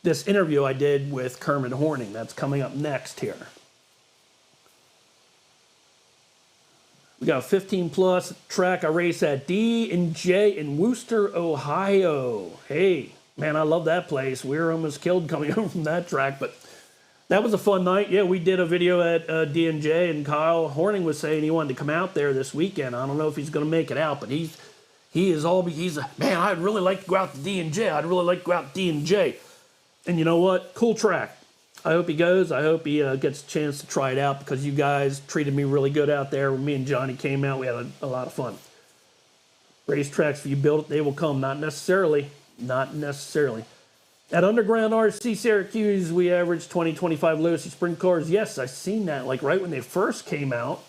this interview I did with Kermit Horning. That's coming up next here. We got a 15-plus track I race at D&J in Wooster, Ohio. Hey, man, I love that place. We were almost killed coming home from that track, but that was a fun night. Yeah, we did a video at D&J, and Kyle Horning was saying he wanted to come out there this weekend. I don't know if he's going to make it out, but he's man, I'd really like to go out to D&J. I'd really like to go out to D&J. And you know what? Cool track. I hope he goes. I hope he gets a chance to try it out, because you guys treated me really good out there. When me and Johnny came out, we had a lot of fun. Racetracks, if you build it, they will come. Not necessarily. Not necessarily. At Underground RC Syracuse, we averaged 20-25 Losi sprint cars. Yes, I've seen that. Like right when they first came out,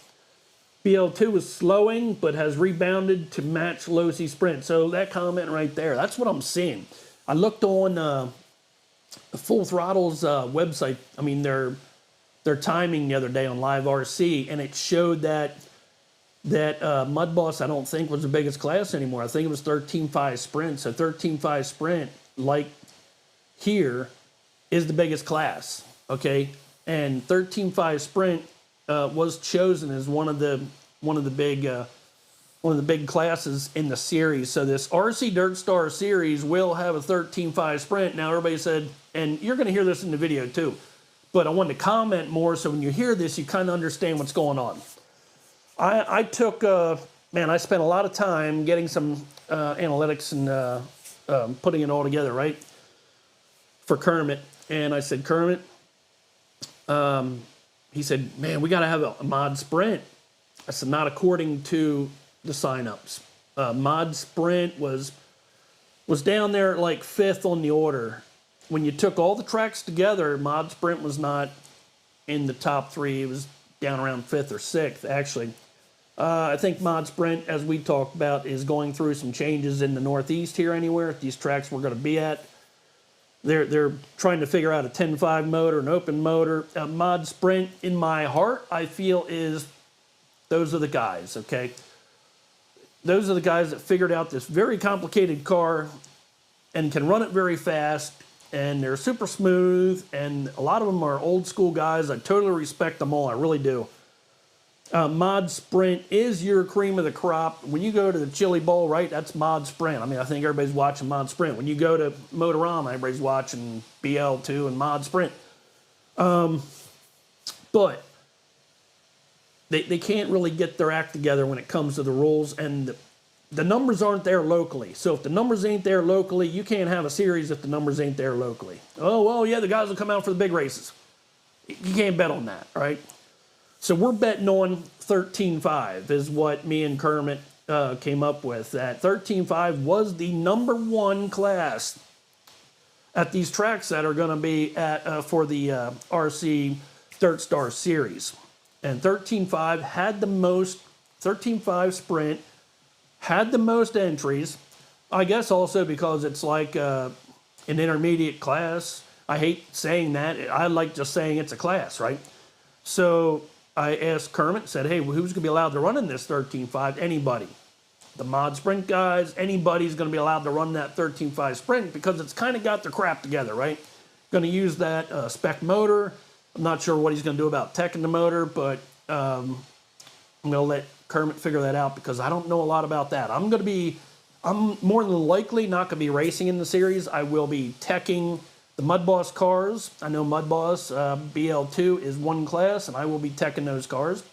BL2 was slowing, but has rebounded to match Losi sprint. So that comment right there, that's what I'm seeing. I looked on Full Throttle's website. I mean, their timing the other day on Live RC, and it showed that Mud Boss, I don't think, was the biggest class anymore. I think it was 13.5 sprint. So 13.5 sprint, like here, is the biggest class. Okay, and 13.5 sprint was chosen as one of the big classes in the series. So this RC Dirt Star Series will have a 13.5 sprint. Now everybody said, and you're going to hear this in the video too, but I wanted to comment more so when you hear this, you kind of understand what's going on. I took, man, I spent a lot of time getting some analytics and putting it all together, right, for Kermit. And I said, Kermit, he said, man, we got to have a mod sprint. I said, not according to the signups. Mod sprint was down there like 5th on the order. When you took all the tracks together, mod sprint was not in the top 3. It was down around 5th or 6th, actually. I think mod sprint, as we talked about, is going through some changes in the Northeast here anywhere. At these tracks we're going to be at. They're trying to figure out a 10.5 motor, an open motor. Mod sprint, in my heart, I feel is those are the guys, okay? Those are the guys that figured out this very complicated car and can run it very fast, and they're super smooth, and a lot of them are old school guys. I totally respect them all, I really do. Mod sprint is your cream of the crop. When you go to the Chili Bowl, right, that's mod sprint. I mean, I think everybody's watching mod sprint. When you go to Motorama, everybody's watching BL2 and mod sprint. But they can't really get their act together when it comes to the rules, and the numbers aren't there locally. So if the numbers ain't there locally, you can't have a series if the numbers ain't there locally. Oh, well, yeah, the guys will come out for the big races. You can't bet on that, right? So we're betting on 13.5 is what me and Kermit came up with. That 13.5 was the #1 class at these tracks that are going to be at for the RC Dirt Star Series. And 13.5 had the most, 13.5 Sprint had the most entries. I guess also because it's like an intermediate class. I hate saying that. I like just saying it's a class, right? So I asked Kermit, said, hey, who's going to be allowed to run in this 13.5? Anybody. The mod sprint guys, anybody's going to be allowed to run that 13.5 sprint because it's kind of got their crap together, right? Going to use that spec motor. I'm not sure what he's going to do about teching the motor, but I'm going to let Kermit figure that out because I don't know a lot about that. I'm more than likely not going to be racing in the series. I will be teching the Mud Boss cars. I know Mud Boss BL2 is one class, and I will be teching those cars.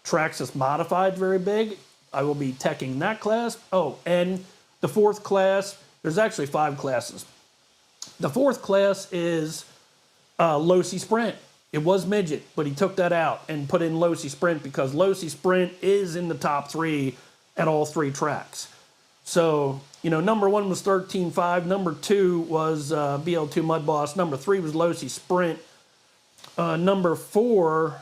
Traxxas Modified, very big. I will be teching that class. Oh, and the 4th class, there's actually 5 classes. The 4th class is Losi Sprint. It was midget, but he took that out and put in Losi Sprint because Losi Sprint is in the top 3 at all 3 tracks. So, you know, #1 was 13.5. #2 was BL2 Mud Boss. #3 was Losi Sprint. #4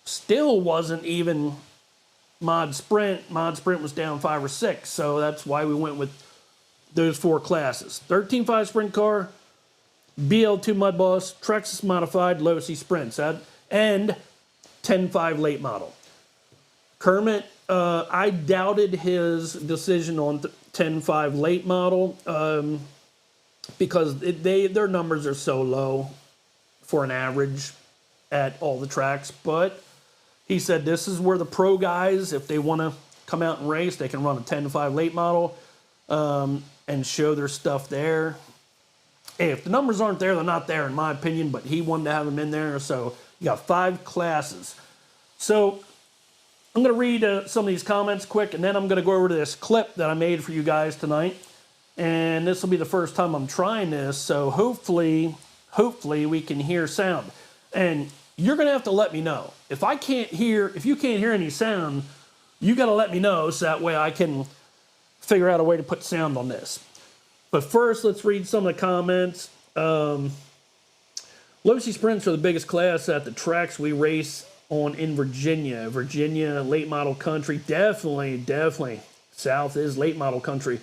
still wasn't even Mod Sprint. Mod Sprint was down 5 or 6. So that's why we went with those 4 classes. 13.5 Sprint car, BL2 Mud Boss, Traxxas Modified, Losi Sprints, and 10.5 late model. Kermit, I doubted his decision on 10.5 late model because their numbers are so low for an average at all the tracks. But he said this is where the pro guys, if they want to come out and race, they can run a 10.5 late model and show their stuff there. Hey, if the numbers aren't there, they're not there in my opinion, but he wanted to have them in there. So you got 5 classes. So I'm going to read some of these comments quick, and then I'm going to go over to this clip that I made for you guys tonight. And this will be the first time I'm trying this, so hopefully we can hear sound. And you're going to have to let me know. If you can't hear any sound, you got to let me know so that way I can figure out a way to put sound on this. But first, let's read some of the comments. Losi Sprints are the biggest class at the tracks we race on in Virginia. Virginia, late model country. Definitely. South is late model country.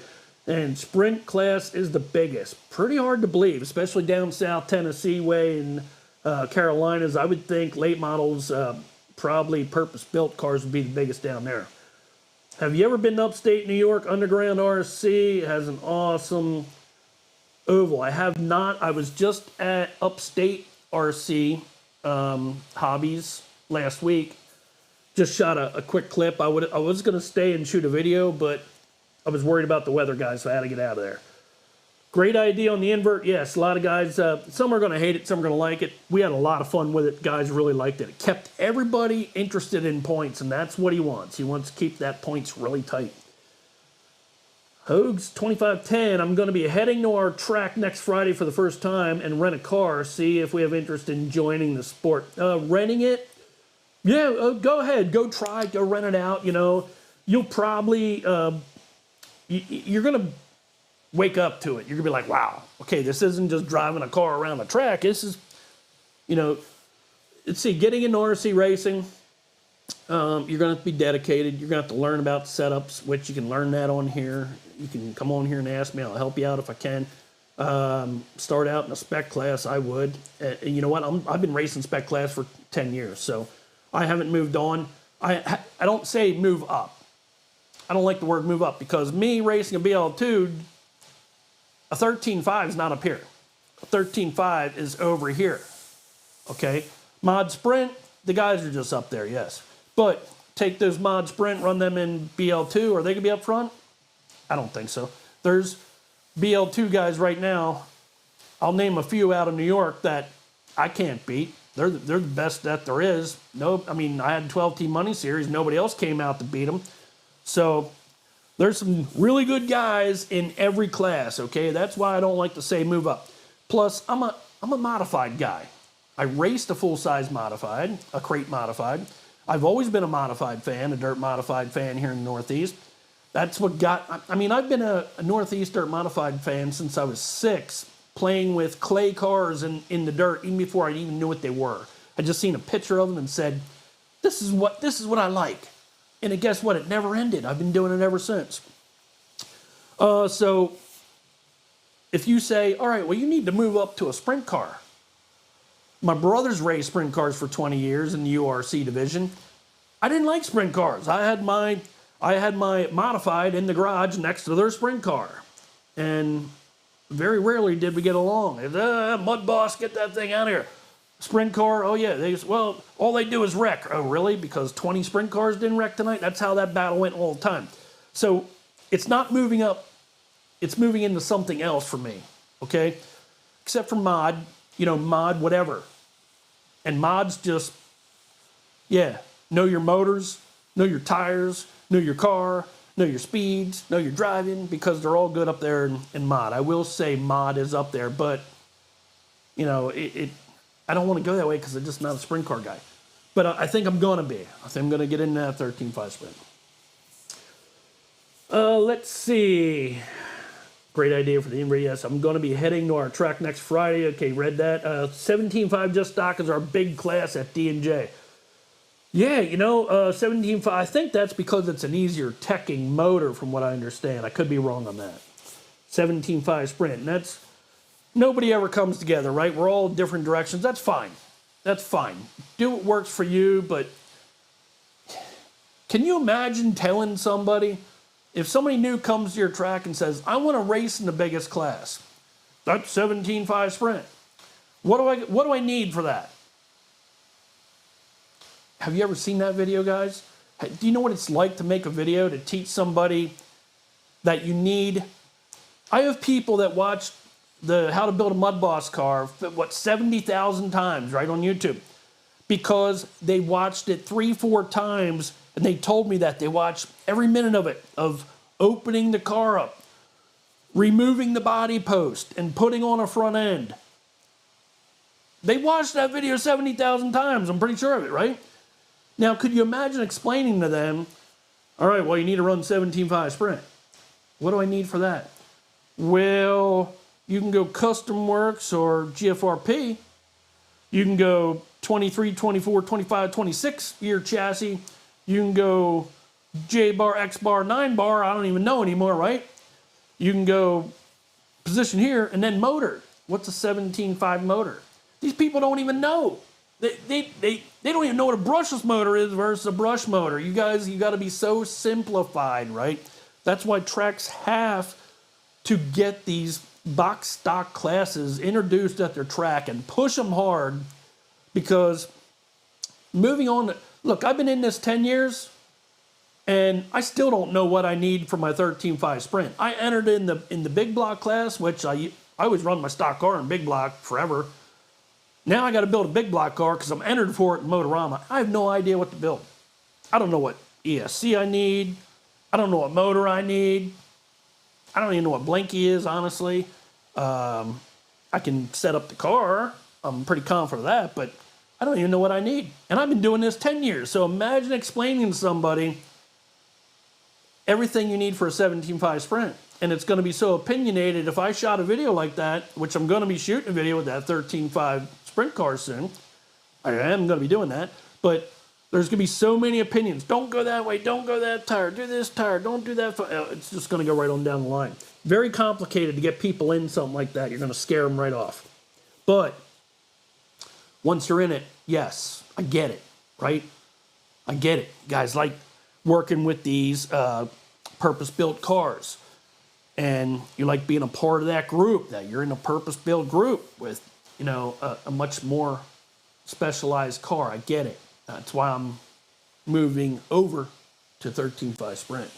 And sprint class is the biggest. Pretty hard to believe, especially down south Tennessee way and Carolinas. I would think late models, probably purpose-built cars would be the biggest down there. Have you ever been to upstate New York? Underground RC has an awesome oval. I have not. I was just at Upstate RC Hobbies last week. Just shot a quick clip. I was going to stay and shoot a video, but I was worried about the weather, guys, so I had to get out of there. Great idea on the invert. Yes, a lot of guys, some are going to hate it, some are going to like it. We had a lot of fun with it. Guys really liked it. It kept everybody interested in points, and that's what he wants. He wants to keep that points really tight. Hogs 2510, I'm going to be heading to our track next Friday for the first time and rent a car, see if we have interest in joining the sport. Renting it? Yeah, go ahead. Go try, go rent it out. You know, you'll probably, you're going to wake up to it. You're going to be like, wow, okay, this isn't just driving a car around the track. This is, you know, let's see, getting into RC racing, you're going to have to be dedicated. You're going to have to learn about setups, which you can learn that on here. You can come on here and ask me. I'll help you out if I can. Start out in a spec class, I would. And you know what? I've been racing spec class for 10 years, so I haven't moved on. I don't say move up. I don't like the word move up because me racing a BL2, a 13.5 is not up here. A 13.5 is over here, okay? Mod Sprint, the guys are just up there, yes. But take those Mod Sprint, run them in BL2, are they gonna be up front? I don't think so. There's BL2 guys right now, I'll name a few out of New York that I can't beat. They're the best that there is. No, I mean, I had 12-team money series. Nobody else came out to beat them. So there's some really good guys in every class, okay? That's why I don't like to say move up. Plus, I'm a modified guy. I raced a full-size modified, a crate modified. I've always been a modified fan, a dirt modified fan here in the Northeast. That's what got, I mean, I've been a Northeast dirt modified fan since I was 6, playing with clay cars in the dirt, even before I even knew what they were. I just seen a picture of them and said, this is what I like. And guess what? It never ended. I've been doing it ever since. So if you say, all right, well, you need to move up to a sprint car. My brothers raced sprint cars for 20 years in the URC division. I didn't like sprint cars. I had my modified in the garage next to their sprint car. And very rarely did we get along. Mud boss, get that thing out of here. Sprint car, oh yeah, well, all they do is wreck. Oh really? Because 20 sprint cars didn't wreck tonight? That's how that battle went all the time. So it's not moving up, it's moving into something else for me, okay? Except for mod, you know, mod whatever. And mod's just, yeah, know your motors, know your tires, know your car, know your speeds, know your driving, because they're all good up there in mod. I will say mod is up there, but, you know, I don't want to go that way because I'm just not a sprint car guy. But I think I'm going to be. I think I'm going to get into that 13.5 sprint. Let's see. Great idea for the invert. Yes, I'm going to be heading to our track next Friday. Okay, read that. 17.5 just stock is our big class at D&J. Yeah, you know, 17.5, I think that's because it's an easier teching motor from what I understand. I could be wrong on that. 17.5 sprint, and that's, nobody ever comes together, right? We're all different directions. That's fine. That's fine. Do what works for you, but can you imagine telling somebody, if somebody new comes to your track and says, I want to race in the biggest class, that's 17.5 sprint. What do I need for that? Have you ever seen that video, guys? Do you know what it's like to make a video to teach somebody that you need? I have people that watch the How to Build a Mud Boss car, 70,000 times, right, on YouTube, because they watched it 3-4 times, and they told me that they watched every minute of it, of opening the car up, removing the body post, and putting on a front end. They watched that video 70,000 times, I'm pretty sure of it, right? Now, could you imagine explaining to them, all right, well, you need to run 17.5 sprint. What do I need for that? Well, you can go Custom Works or GFRP. You can go 23, 24, 25, 26 year chassis. You can go J-bar, X-bar, 9-bar. I don't even know anymore, right? You can go position here and then motor. What's a 17.5 motor? These people don't even know. They don't even know what a brushless motor is versus a brush motor. You guys, you got to be so simplified, right? That's why tracks have to get these box stock classes introduced at their track and push them hard, because moving on, look, I've been in this 10 years. And I still don't know what I need for my 13.5 Sprint. I entered in the big block class, which I always run my stock car in big block forever. Now I got to build a big block car because I'm entered for it in Motorama. I have no idea what to build. I don't know what ESC I need. I don't know what motor I need. I don't even know what blinky is, honestly. I can set up the car. I'm pretty confident of that, but I don't even know what I need. And I've been doing this 10 years. So imagine explaining to somebody everything you need for a 17.5 Sprint. And it's going to be so opinionated. If I shot a video like that, which I'm going to be shooting a video with that 13.5 Sprint car soon. I am going to be doing that. But there's going to be so many opinions. Don't go that way. Don't go that tire. Do this tire. Don't do that. It's just going to go right on down the line. Very complicated to get people in something like that. You're going to scare them right off. But once you're in it, yes, I get it, right? I get it. Guys like working with these purpose-built cars. And you like being a part of that group, that you're in a purpose-built group with, you know, a much more specialized car. I get it. That's why I'm moving over to 13.5 Sprint.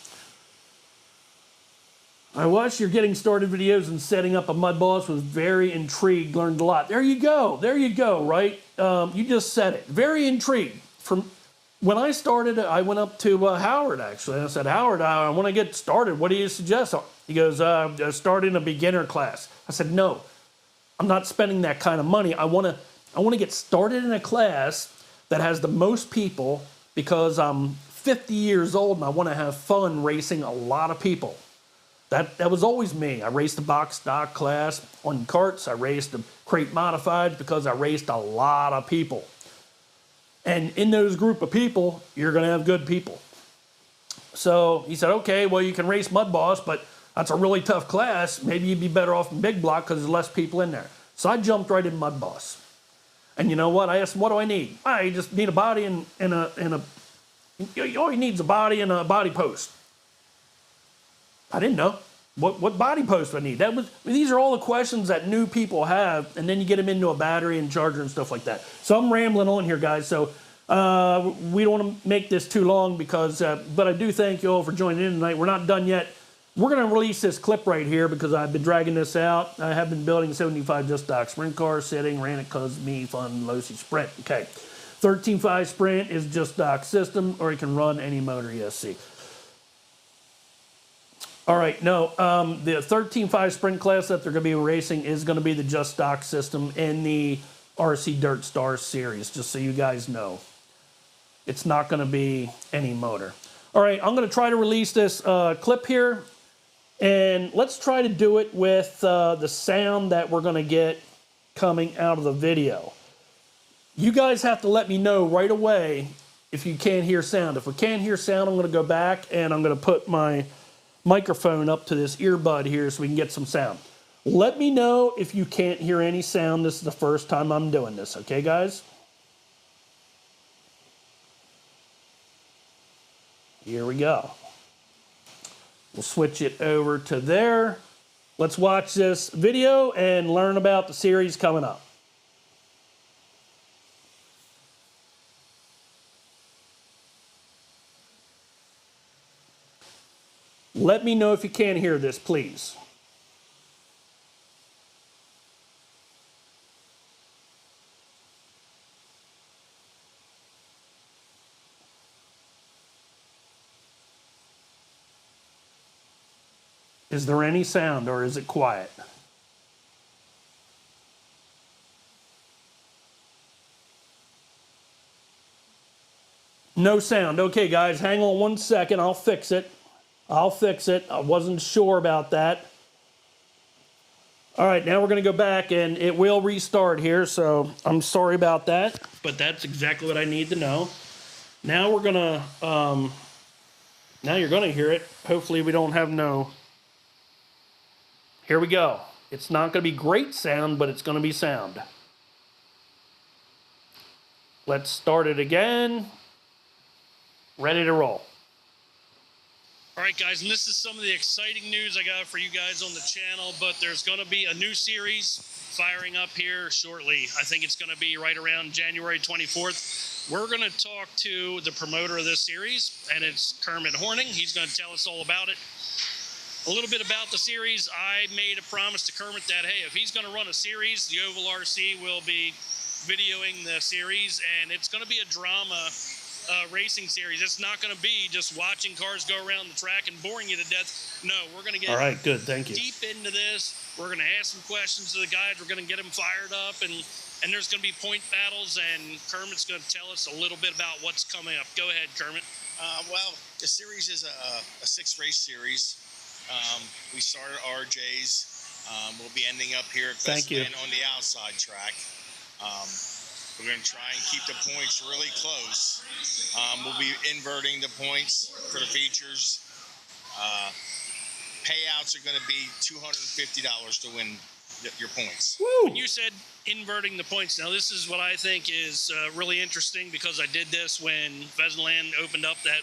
I watched your getting started videos and setting up a mud boss, was very intrigued, learned a lot. There you go, right? You just said it. Very intrigued. From when I started, I went up to Howard, actually. And I said, Howard, I want to get started. What do you suggest? He goes, start in a beginner class. I said, no, I'm not spending that kind of money. I want to get started in a class that has the most people because I'm 50 years old and I want to have fun racing a lot of people. That was always me. I raced the box stock class on karts. I raced the crate modified because I raced a lot of people. And in those group of people, you're going to have good people. So he said, okay, well, you can race Mud Boss, but that's a really tough class. Maybe you'd be better off in Big Block because there's less people in there. So I jumped right in Mud Boss. And you know what? I asked him, what do I need? I just need a body and all he needs is a body and a body post. I didn't know. What body post do I need? These are all the questions that new people have, and then you get them into a battery and charger and stuff like that. So I'm rambling on here, guys. So we don't want to make this too long because, but I do thank you all for joining in tonight. We're not done yet. We're going to release this clip right here because I've been dragging this out. I have been building a 75 just stock sprint car, sitting, ran it because me, fun, low-C sprint. Okay, 13.5 Sprint is just stock system, or you can run any motor ESC. All right, no, the 13.5 Sprint class that they're going to be racing is going to be the just stock system in the RC Dirt Star series, just so you guys know. It's not going to be any motor. All right, I'm going to try to release this clip here, and let's try to do it with the sound that we're going to get coming out of the video. You guys have to let me know right away if you can't hear sound. If we can't hear sound, I'm going to go back and I'm going to put my microphone up to this earbud here so we can get some sound. Let me know if you can't hear any sound. This is the first time I'm doing this, okay, guys? Here we go. We'll switch it over to there. Let's watch this video and learn about the series coming up. Let me know if you can't hear this, please. Is there any sound or is it quiet? No sound. Okay, guys, hang on 1 second. I'll fix it. I'll fix it. I wasn't sure about that. All right, now we're going to go back and it will restart here, so I'm sorry about that, but that's exactly what I need to know. Now we're going to, now you're going to hear it. Hopefully we don't have no. Here we go. It's not going to be great sound, but it's going to be sound. Let's start it again. Ready to roll. All right, guys, and this is some of the exciting news I got for you guys on the channel, but there's going to be a new series firing up here shortly. I think it's going to be right around January 24th. We're going to talk to the promoter of this series, and it's Kermit Horning. He's going to tell us all about it. A little bit about the series. I made a promise to Kermit that, hey, if he's going to run a series, the Ovalrc will be videoing the series, and it's going to be a drama racing series. It's not going to be just watching cars go around the track and boring you to death. No, we're going to get good. Thank you. deep into this. We're going to ask some questions to the guys. We're going to get them fired up, and there's going to be point battles, and Kermit's going to tell us a little bit about what's coming up. Go ahead, Kermit. Well, the series is a 6-race series. We started RJ's. We'll be ending up here at Westland on the outside track. We're going to try and keep the points really close. We'll be inverting the points for the features. Payouts are going to be $250 to win your points. Woo! When you said inverting the points, now this is what I think is really interesting, because I did this when Westland opened up, that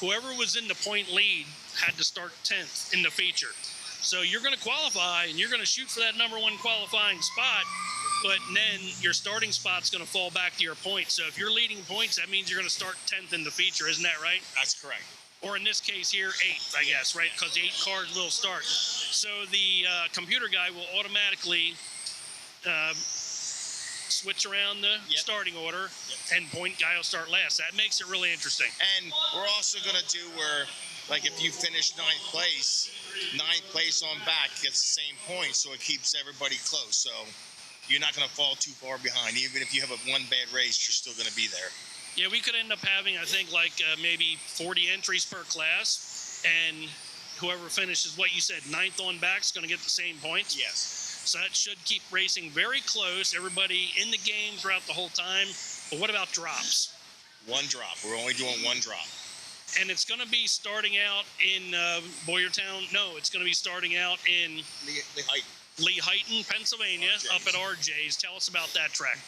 whoever was in the point lead had to start 10th in the feature. So you're going to qualify, and you're going to shoot for that #1 qualifying spot, but then your starting spot's going to fall back to your points. So if you're leading points, that means you're going to start 10th in the feature. Isn't that right? That's correct. Or in this case here, 8th, I guess, right? Because 8 cars will start. So the computer guy will automatically switch around the starting order, and point guy will start last. That makes it really interesting. And we're also going to do where, like, if you finish 9th place on back gets the same points, so it keeps everybody close. So you're not going to fall too far behind. Even if you have one bad race, you're still going to be there. Yeah, we could end up having, I think, like maybe 40 entries per class, and whoever finishes, what you said, 9th on back is going to get the same points. Yes. So that should keep racing very close. Everybody in the game throughout the whole time. But what about drops? 1 drop. We're only doing 1 drop. And it's going to be starting out in Boyertown. No, it's going to be starting out in Lehighton, Pennsylvania, up at RJ's. Tell us about that track.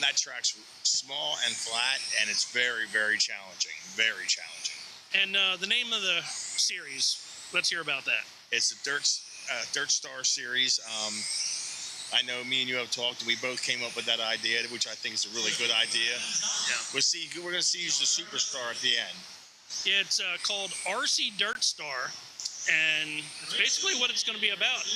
That track's small and flat, and it's very, very challenging. Very challenging. And the name of the series, let's hear about that. It's the Dirt Star series. I know me and you have talked, and we both came up with that idea, which I think is a really good idea. Yeah. We're going to see who's the superstar at the end. Yeah, it's called RC Dirt Star, and it's basically what it's going to be about.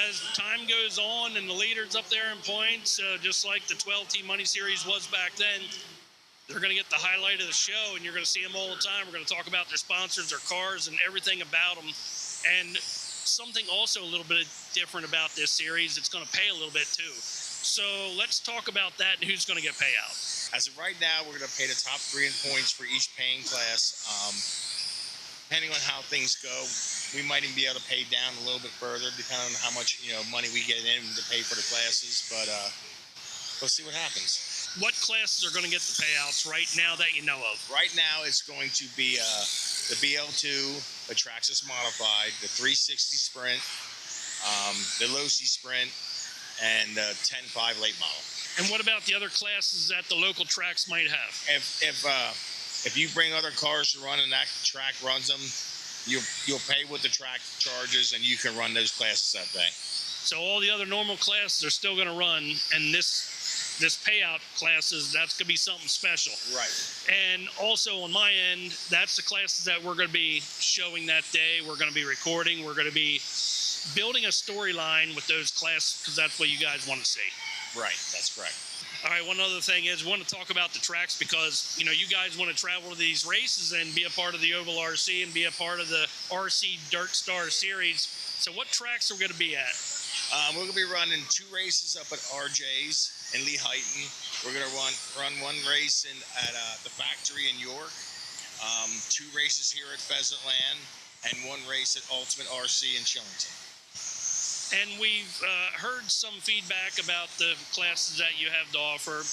As time goes on and the leader's up there in points, just like the 12-team money series was back then, they're going to get the highlight of the show, and you're going to see them all the time. We're going to talk about their sponsors, their cars, and everything about them. And something also a little bit different about this series, it's going to pay a little bit too. So let's talk about that and who's going to get payout. As of right now, we're going to pay the top 3 in points for each paying class. Depending on how things go, we might even be able to pay down a little bit further, depending on how much money we get in to pay for the classes. But we'll see what happens. What classes are going to get the payouts right now that you know of? Right now, it's going to be the BL2, the Traxxas Modified, the 360 Sprint, the Losi Sprint, and the 10.5 late model. And what about the other classes that the local tracks might have? If you bring other cars to run and that track runs them, you'll pay what the track charges, and you can run those classes that day. So all the other normal classes are still going to run, and this payout classes, that's going to be something special. Right. And also on my end, that's the classes that we're going to be showing that day. We're going to be recording. We're going to be building a storyline with those classes, because that's what you guys want to see. Right. That's correct. All right, one other thing is we want to talk about the tracks, because, you guys want to travel to these races and be a part of the Ovalrc and be a part of the RC Dirt Star series. So what tracks are we going to be at? We're going to be running 2 races up at RJ's in Lehighton. We're going to run 1 race at the factory in York, 2 races here at Pheasantland, and 1 race at Ultimate RC in Chillington. And we've heard some feedback about the classes that you have to offer.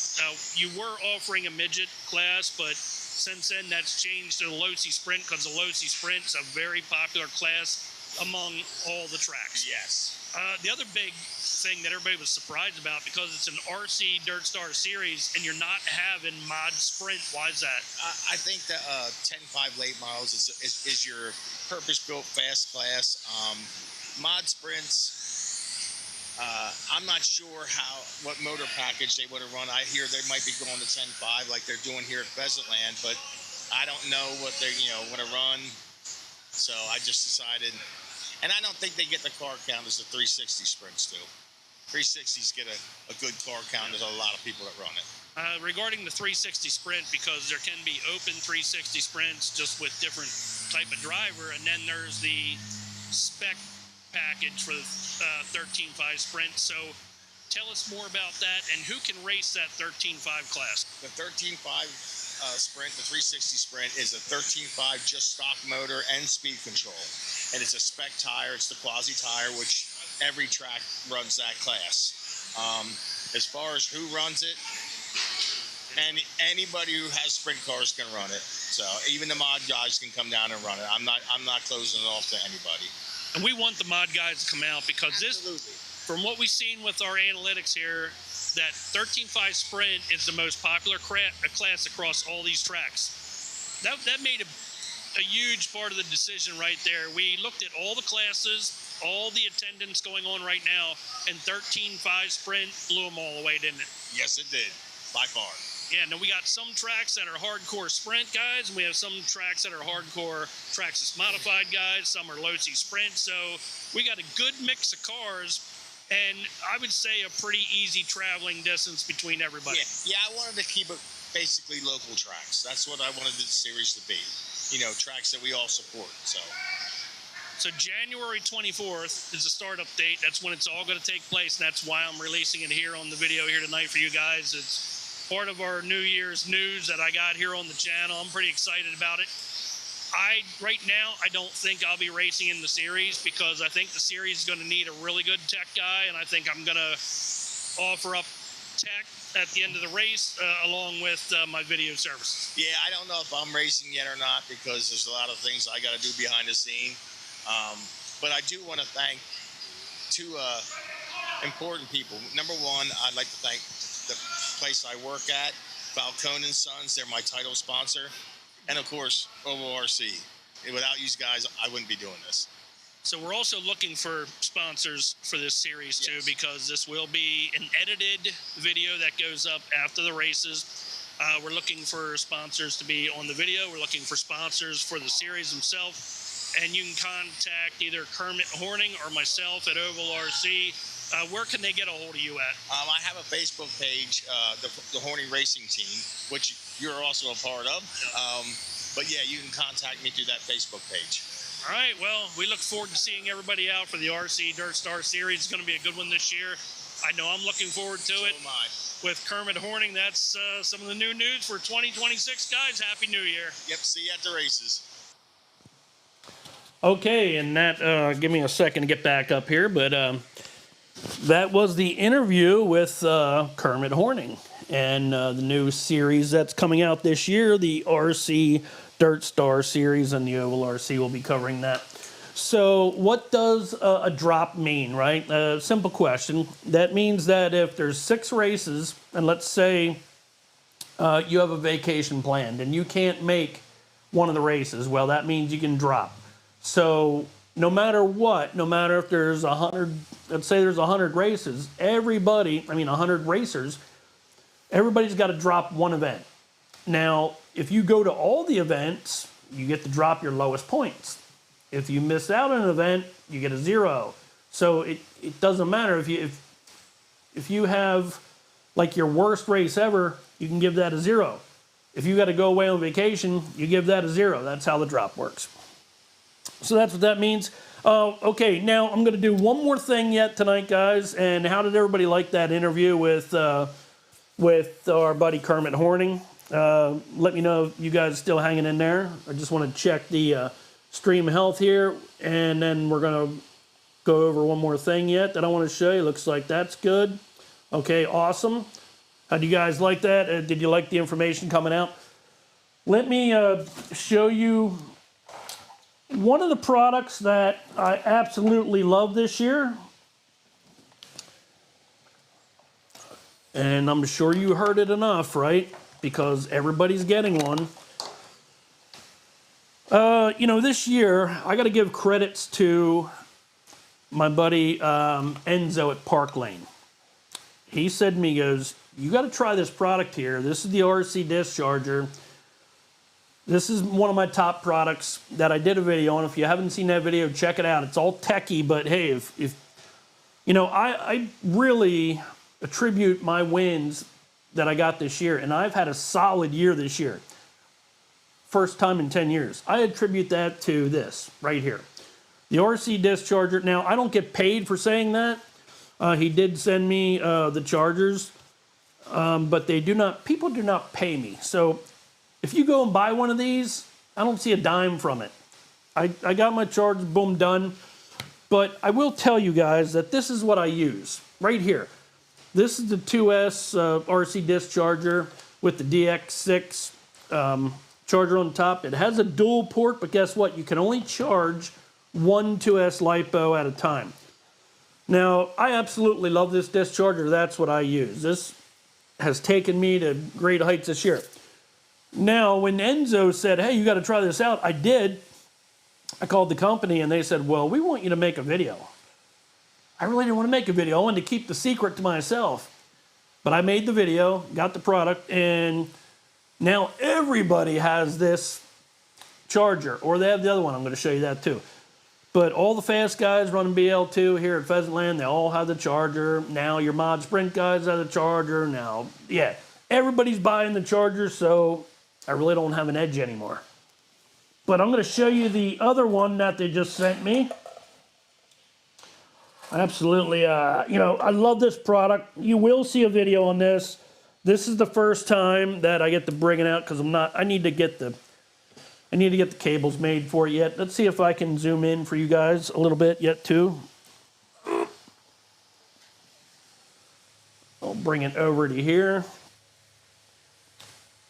You were offering a midget class, but since then that's changed to the Losi Sprint, because the Losi Sprint is a very popular class among all the tracks. Yes. The other big thing that everybody was surprised about, because it's an RC Dirt Star series and you're not having mod sprint. Why is that? I think that 10.5 late models is your purpose-built fast class. Mod sprints, I'm not sure what motor package they would have run. I hear they might be going to 10.5 like they're doing here at Pheasantland, but I don't know what they're going to run. So I just decided, and I don't think they get the car count as the 360 sprints do. 360s get a good car count. There's a lot of people that run it. Regarding the 360 sprint, because there can be open 360 sprints just with different type of driver, and then there's the spec package for the 13.5 sprint. So tell us more about that, and who can race that 13.5 class? The 13.5 sprint, the 360 sprint, is a 13.5 just stock motor and speed control, and it's a spec tire. It's the quasi tire, which every track runs that class. As far as who runs it, and anybody who has sprint cars can run it. So even the mod guys can come down and run it. I'm not closing it off to anybody. And we want the mod guys to come out, because Absolutely. this, from what we've seen with our analytics here, that 13.5 sprint is the most popular class across all these tracks. That made a huge part of the decision right there. We looked at all the classes, all the attendance going on right now, and 13.5 sprint blew them all away, didn't it? Yes, it did, by far. Yeah, now we got some tracks that are hardcore sprint guys, and we have some tracks that are hardcore Traxxas modified guys. Some are low-C sprint, so we got a good mix of cars, and I would say a pretty easy traveling distance between everybody. Yeah, I wanted to keep it basically local tracks. That's what I wanted this series to be. Tracks that we all support. So January 24th is the startup date. That's when it's all going to take place, and that's why I'm releasing it here on the video here tonight for you guys. It's part of our New Year's news that I got here on the channel. I'm pretty excited about it. Right now, I don't think I'll be racing in the series, because I think the series is going to need a really good tech guy, and I think I'm going to offer up tech at the end of the race along with my video services. Yeah, I don't know if I'm racing yet or not, because there's a lot of things I got to do behind the scene. But I do want to thank two important people. Number one, I'd like to thank the place I work at, Falcone & Sons. They're my title sponsor. And, of course, Ovalrc. Without you guys, I wouldn't be doing this. So we're also looking for sponsors for this series, too, because this will be an edited video that goes up after the races. We're looking for sponsors to be on the video. We're looking for sponsors for the series themselves. And you can contact either Kermit Horning or myself at Ovalrc. Where can they get a hold of you at? I have a Facebook page, the Horning Racing Team, which you're also a part of. But yeah, you can contact me through that Facebook page. All right, well, we look forward to seeing everybody out for the RC Dirt Star Series. It's going to be a good one this year. I know I'm looking forward to it. So am I. With Kermit Horning, that's some of the new news for 2026. Guys, Happy New Year. Yep, see you at the races. Okay, and that, give me a second to get back up here, but that was the interview with Kermit Horning and the new series that's coming out this year, the RC Dirt Star series, and the Ovalrc will be covering that. So what does a drop mean, right? Simple question. That means that if there's 6 races, and let's say you have a vacation planned and you can't make one of the races, well, that means you can drop. So no matter what, no matter if there's 100, let's say there's 100 races, 100 racers, everybody's got to drop one event. Now, if you go to all the events, you get to drop your lowest points. If you miss out on an event, you get a 0. So it doesn't matter if you have like your worst race ever, you can give that a 0. If you got to go away on vacation, you give that a 0. That's how the drop works. So that's what that means. Okay, now I'm going to do one more thing yet tonight, guys. And how did everybody like that interview with our buddy Kermit Horning? Let me know if you guys are still hanging in there. I just want to check the stream health here, and then we're going to go over one more thing yet that I want to show you. Looks like that's good. Okay, awesome. How do you guys like that? Did you like the information coming out? Let me show you one of the products that I absolutely love this year, And I'm sure you heard it enough, right? Because everybody's getting one. You know, this year, I got to give credits to my buddy Enzo at Park Lane. He said to me, he goes, you got to try this product here. This is the RC disc charger. This is one of my top products that I did a video on. If you haven't seen that video, check it out. It's all techie, but hey, if you know, I really attribute my wins that I got this year, and I've had a solid year this year. First time in 10 years. I attribute that to this right here. The RC disc charger. Now, I don't get paid for saying that. He did send me the chargers, but they do not, people do not pay me. So if you go and buy one of these, I don't see a dime from it. I got my charger, boom, done. But I will tell you guys that this is what I use right here. This is the 2S RC disc charger with the DX6 charger on top. It has a dual port, but guess what? You can only charge one 2S LiPo at a time. Now, I absolutely love this disc charger. That's what I use. This has taken me to great heights this year. Now, when Enzo said, hey, you got to try this out, I did. I called the company and they said, well, we want you to make a video. I really didn't want to make a video. I wanted to keep the secret to myself. But I made the video, got the product, and now everybody has this charger, or they have the other one. I'm going to show you that too. But all the fast guys running BL2 here at Pheasant Land, they all have the charger. Now your Mod Sprint guys have the charger. Now, yeah, everybody's buying the charger, so I really don't have an edge anymore. But I'm going to show you the other one that they just sent me. Absolutely, you know, I love this product. You will see a video on this. This is the first time that I get to bring it out because I need to get the cables made for it yet. Let's see if I can zoom in for you guys a little bit yet too. I'll bring it over to here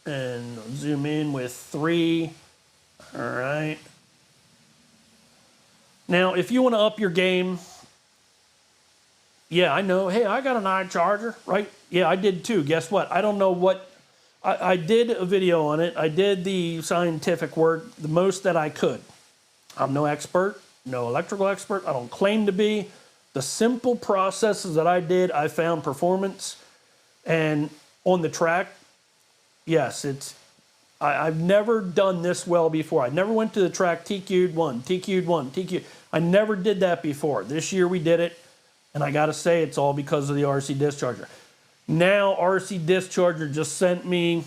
and zoom in with 3. All right. Now, if you want to up your game, yeah, I know. Hey, I got an iCharger, right? Yeah, I did too. Guess what? I don't know what. I did a video on it. I did the scientific work, the most that I could. I'm no expert, no electrical expert. I don't claim to be. The simple processes that I did, I found performance. And on the track, yes, I've never done this well before. I never went to the track TQ'd one, TQ'd. I never did that before. This year we did it, and I gotta say it's all because of the RC disc charger. Now RC disc charger just sent me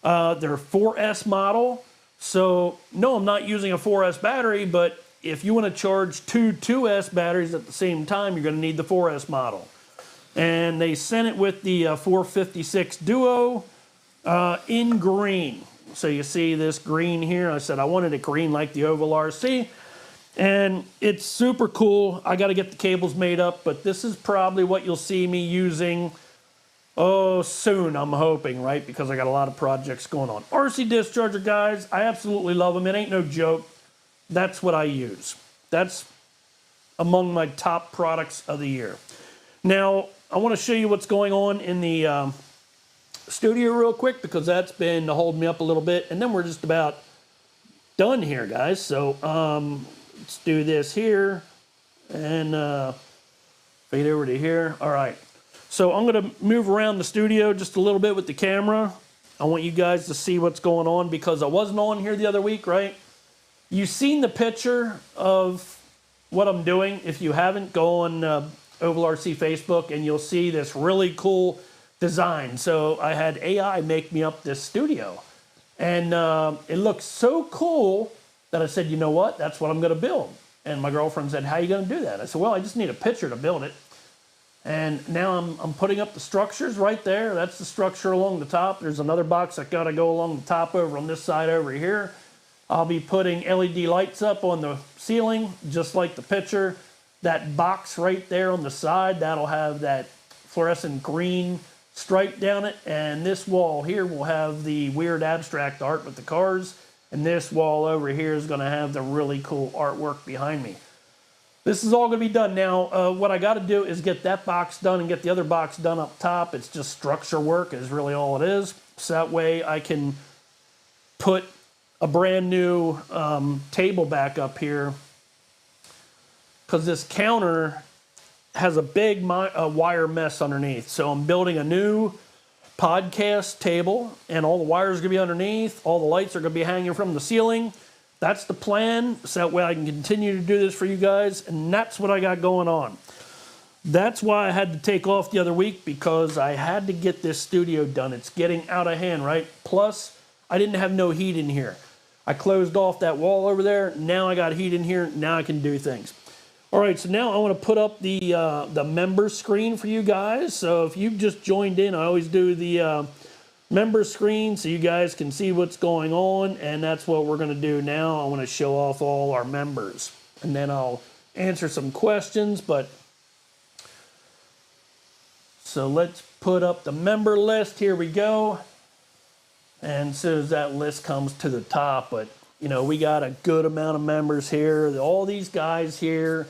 their 4S model. So no, I'm not using a 4S battery, but if you want to charge two 2S batteries at the same time, you're gonna need the 4S model. And they sent it with the 456 Duo in green. So you see this green here. I said I wanted it green like the Ovalrc. And it's super cool. I got to get the cables made up, but this is probably what you'll see me using, soon, I'm hoping, right? Because I got a lot of projects going on. RC disc charger, guys, I absolutely love them. It ain't no joke. That's what I use. That's among my top products of the year. Now, I want to show you what's going on in the studio real quick because that's been holding me up a little bit, and then we're just about done here, guys. So let's do this here and fade over to here. All right, so I'm gonna move around the studio just a little bit with the camera. I want you guys to see what's going on because I wasn't on here the other week, right? You've seen the picture of what I'm doing. If you haven't, go on Ovalrc Facebook and you'll see this really cool design. So I had AI make me up this studio, and it looks so cool that I said, you know what, that's what I'm going to build. And my girlfriend said, how are you going to do that? I said, well, I just need a picture to build it. And now I'm putting up the structures right there. That's the structure along the top. There's another box that got to go along the top over on this side over here. I'll be putting LED lights up on the ceiling, just like the picture. That box right there on the side, that'll have that fluorescent green stripe down it. And this wall here will have the weird abstract art with the cars. And this wall over here is going to have the really cool artwork behind me. This is all going to be done. Now, what I got to do is get that box done and get the other box done up top. It's just structure work is really all it is. So that way I can put a brand new table back up here, because this counter has a big wire mess underneath. So I'm building a new podcast table, and all the wires are going to be underneath. All the lights are going to be hanging from the ceiling. That's the plan, so that way I can continue to do this for you guys, and that's what I got going on. That's why I had to take off the other week, because I had to get this studio done. It's getting out of hand, right? Plus, I didn't have no heat in here. I closed off that wall over there. Now I got heat in here. Now I can do things. All right, so now I want to put up the member screen for you guys. So if you've just joined in, I always do the member screen so you guys can see what's going on, and that's what we're going to do now. I want to show off all our members, and then I'll answer some questions. But so let's put up the member list. Here we go. And as soon as that list comes to the top, but you know, we got a good amount of members here. All these guys here.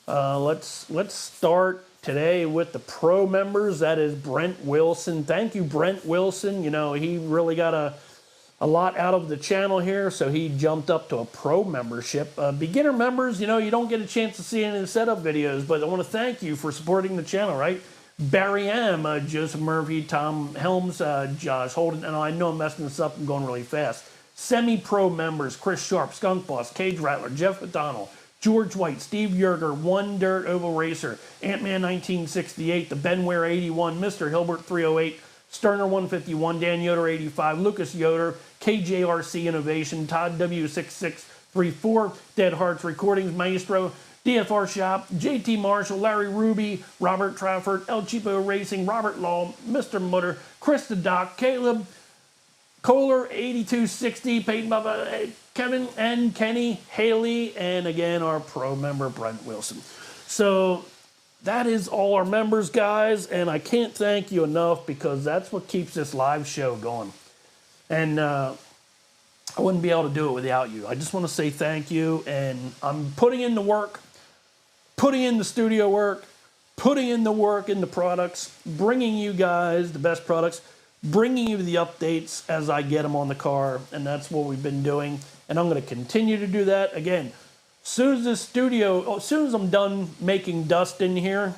Let's start today with the pro members. That is Brent Wilson. Thank you, Brent Wilson. You know, he really got a lot out of the channel here, so he jumped up to a pro membership. Beginner members, you know, you don't get a chance to see any of the setup videos, but I want to thank you for supporting the channel, right? Barry M, Joseph Murphy, Tom Helms, Josh Holden, and I know I'm messing this up. I'm going really fast. Semi-pro members: Chris Sharp, Skunk Boss, Cage Rattler, Jeff McDonald, George White, Steve Yerger, One Dirt Oval Racer, Ant-Man 1968, the Benware 81, Mr. Hilbert 308, Sterner 151, Dan Yoder 85, Lucas Yoder, KJRC Innovation, Todd W6634, Dead Hearts Recordings, Maestro, DFR Shop, JT Marshall, Larry Ruby, Robert Trafford, El Cheapo Racing, Robert Law, Mr. Mutter, Chris the Doc, Caleb Kohler 8260, Peyton Bubba, Kevin and Kenny, Haley, and again our pro member Brent Wilson. So that is all our members, guys, and I can't thank you enough, because that's what keeps this live show going. And I wouldn't be able to do it without you. I just want to say thank you, and I'm putting in the work, putting in the studio work, putting in the work in the products, bringing you guys the best products, bringing you the updates as I get them on the car, and that's what we've been doing, and I'm going to continue to do that. Again, as soon as I'm done making dust in here,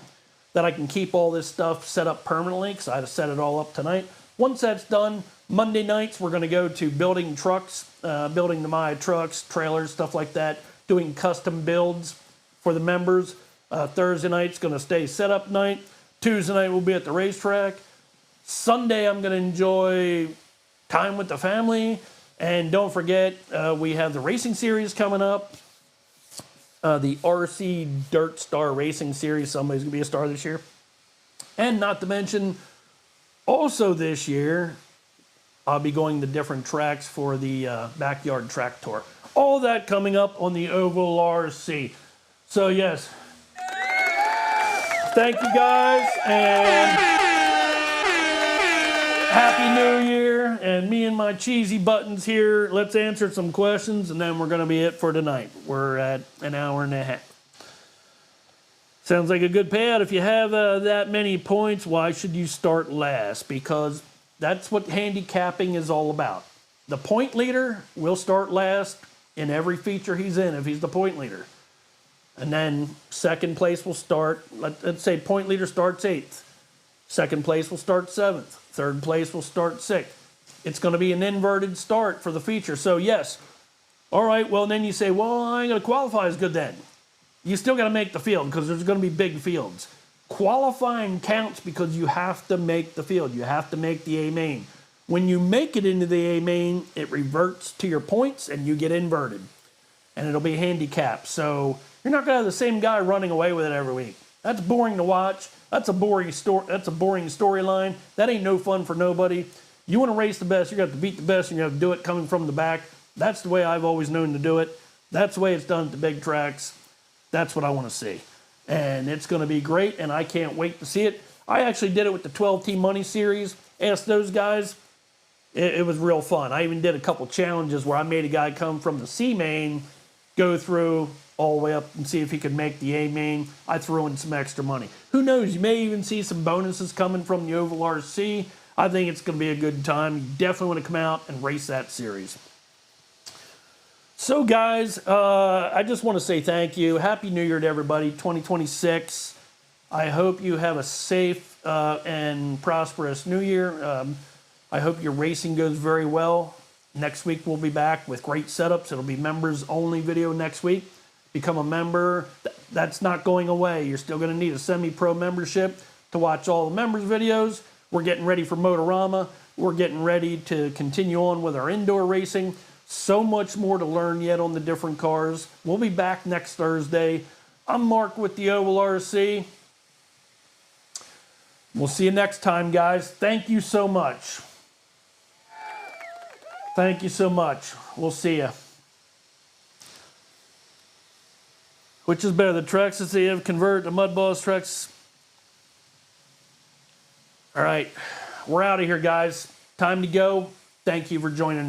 that I can keep all this stuff set up permanently, because I had to set it all up tonight. Once that's done, Monday nights we're going to go to building trucks, building the Maya trucks, trailers, stuff like that, doing custom builds for the members. Thursday night's going to stay setup night. Tuesday night we'll be at the racetrack. Sunday, I'm going to enjoy time with the family. And don't forget, we have the racing series coming up. The RC Dirt Star Racing Series. Somebody's going to be a star this year. And not to mention, also this year, I'll be going to different tracks for the Backyard Track Tour. All that coming up on the Ovalrc. So, yes. Thank you, guys. And Happy New Year, and me and my cheesy buttons here. Let's answer some questions, and then we're going to be it for tonight. We're at an hour and a half. Sounds like a good payout. If you have that many points, why should you start last? Because that's what handicapping is all about. The point leader will start last in every feature he's in if he's the point leader. And then second place will start, let's say point leader starts 8th. Second place will start 7th. Third place will start 6th. It's going to be an inverted start for the feature. So yes, all right, well then you say, well, I ain't going to qualify as good then. You still got to make the field, because there's going to be big fields. Qualifying counts because you have to make the field. You have to make the A main. When you make it into the A main, it reverts to your points and you get inverted. And it'll be handicapped. So you're not going to have the same guy running away with it every week. That's boring to watch. That's a boring story. That's a boring storyline. That ain't no fun for nobody. You want to race the best, you got to beat the best, and you have to do it coming from the back. That's the way I've always known to do it. That's the way it's done at the big tracks. That's what I want to see. And it's going to be great, and I can't wait to see it. I actually did it with the 12-team money series. Asked those guys. It was real fun. I even did a couple challenges where I made a guy come from the C main, go through all the way up and see if he could make the A main. I throw in some extra money. Who knows? You may even see some bonuses coming from the Ovalrc. I think it's going to be a good time. You definitely want to come out and race that series. So guys, I just want to say thank you. Happy New Year to everybody, 2026. I hope you have a safe and prosperous New Year. I hope your racing goes very well. Next week we'll be back with great setups. It'll be members only video next week. Become a member. That's not going away. You're still going to need a semi-pro membership to watch all the members videos. We're getting ready for Motorama. We're getting ready to continue on with our indoor racing. So much more to learn yet on the different cars. We'll be back next Thursday. I'm Mark with the Ovalrc. We'll see you next time, guys. Thank you so much. Thank you so much. We'll see you. Which is better, the trucks that they have converted to mud balls trucks? All right, we're out of here, guys. Time to go. Thank you for joining in.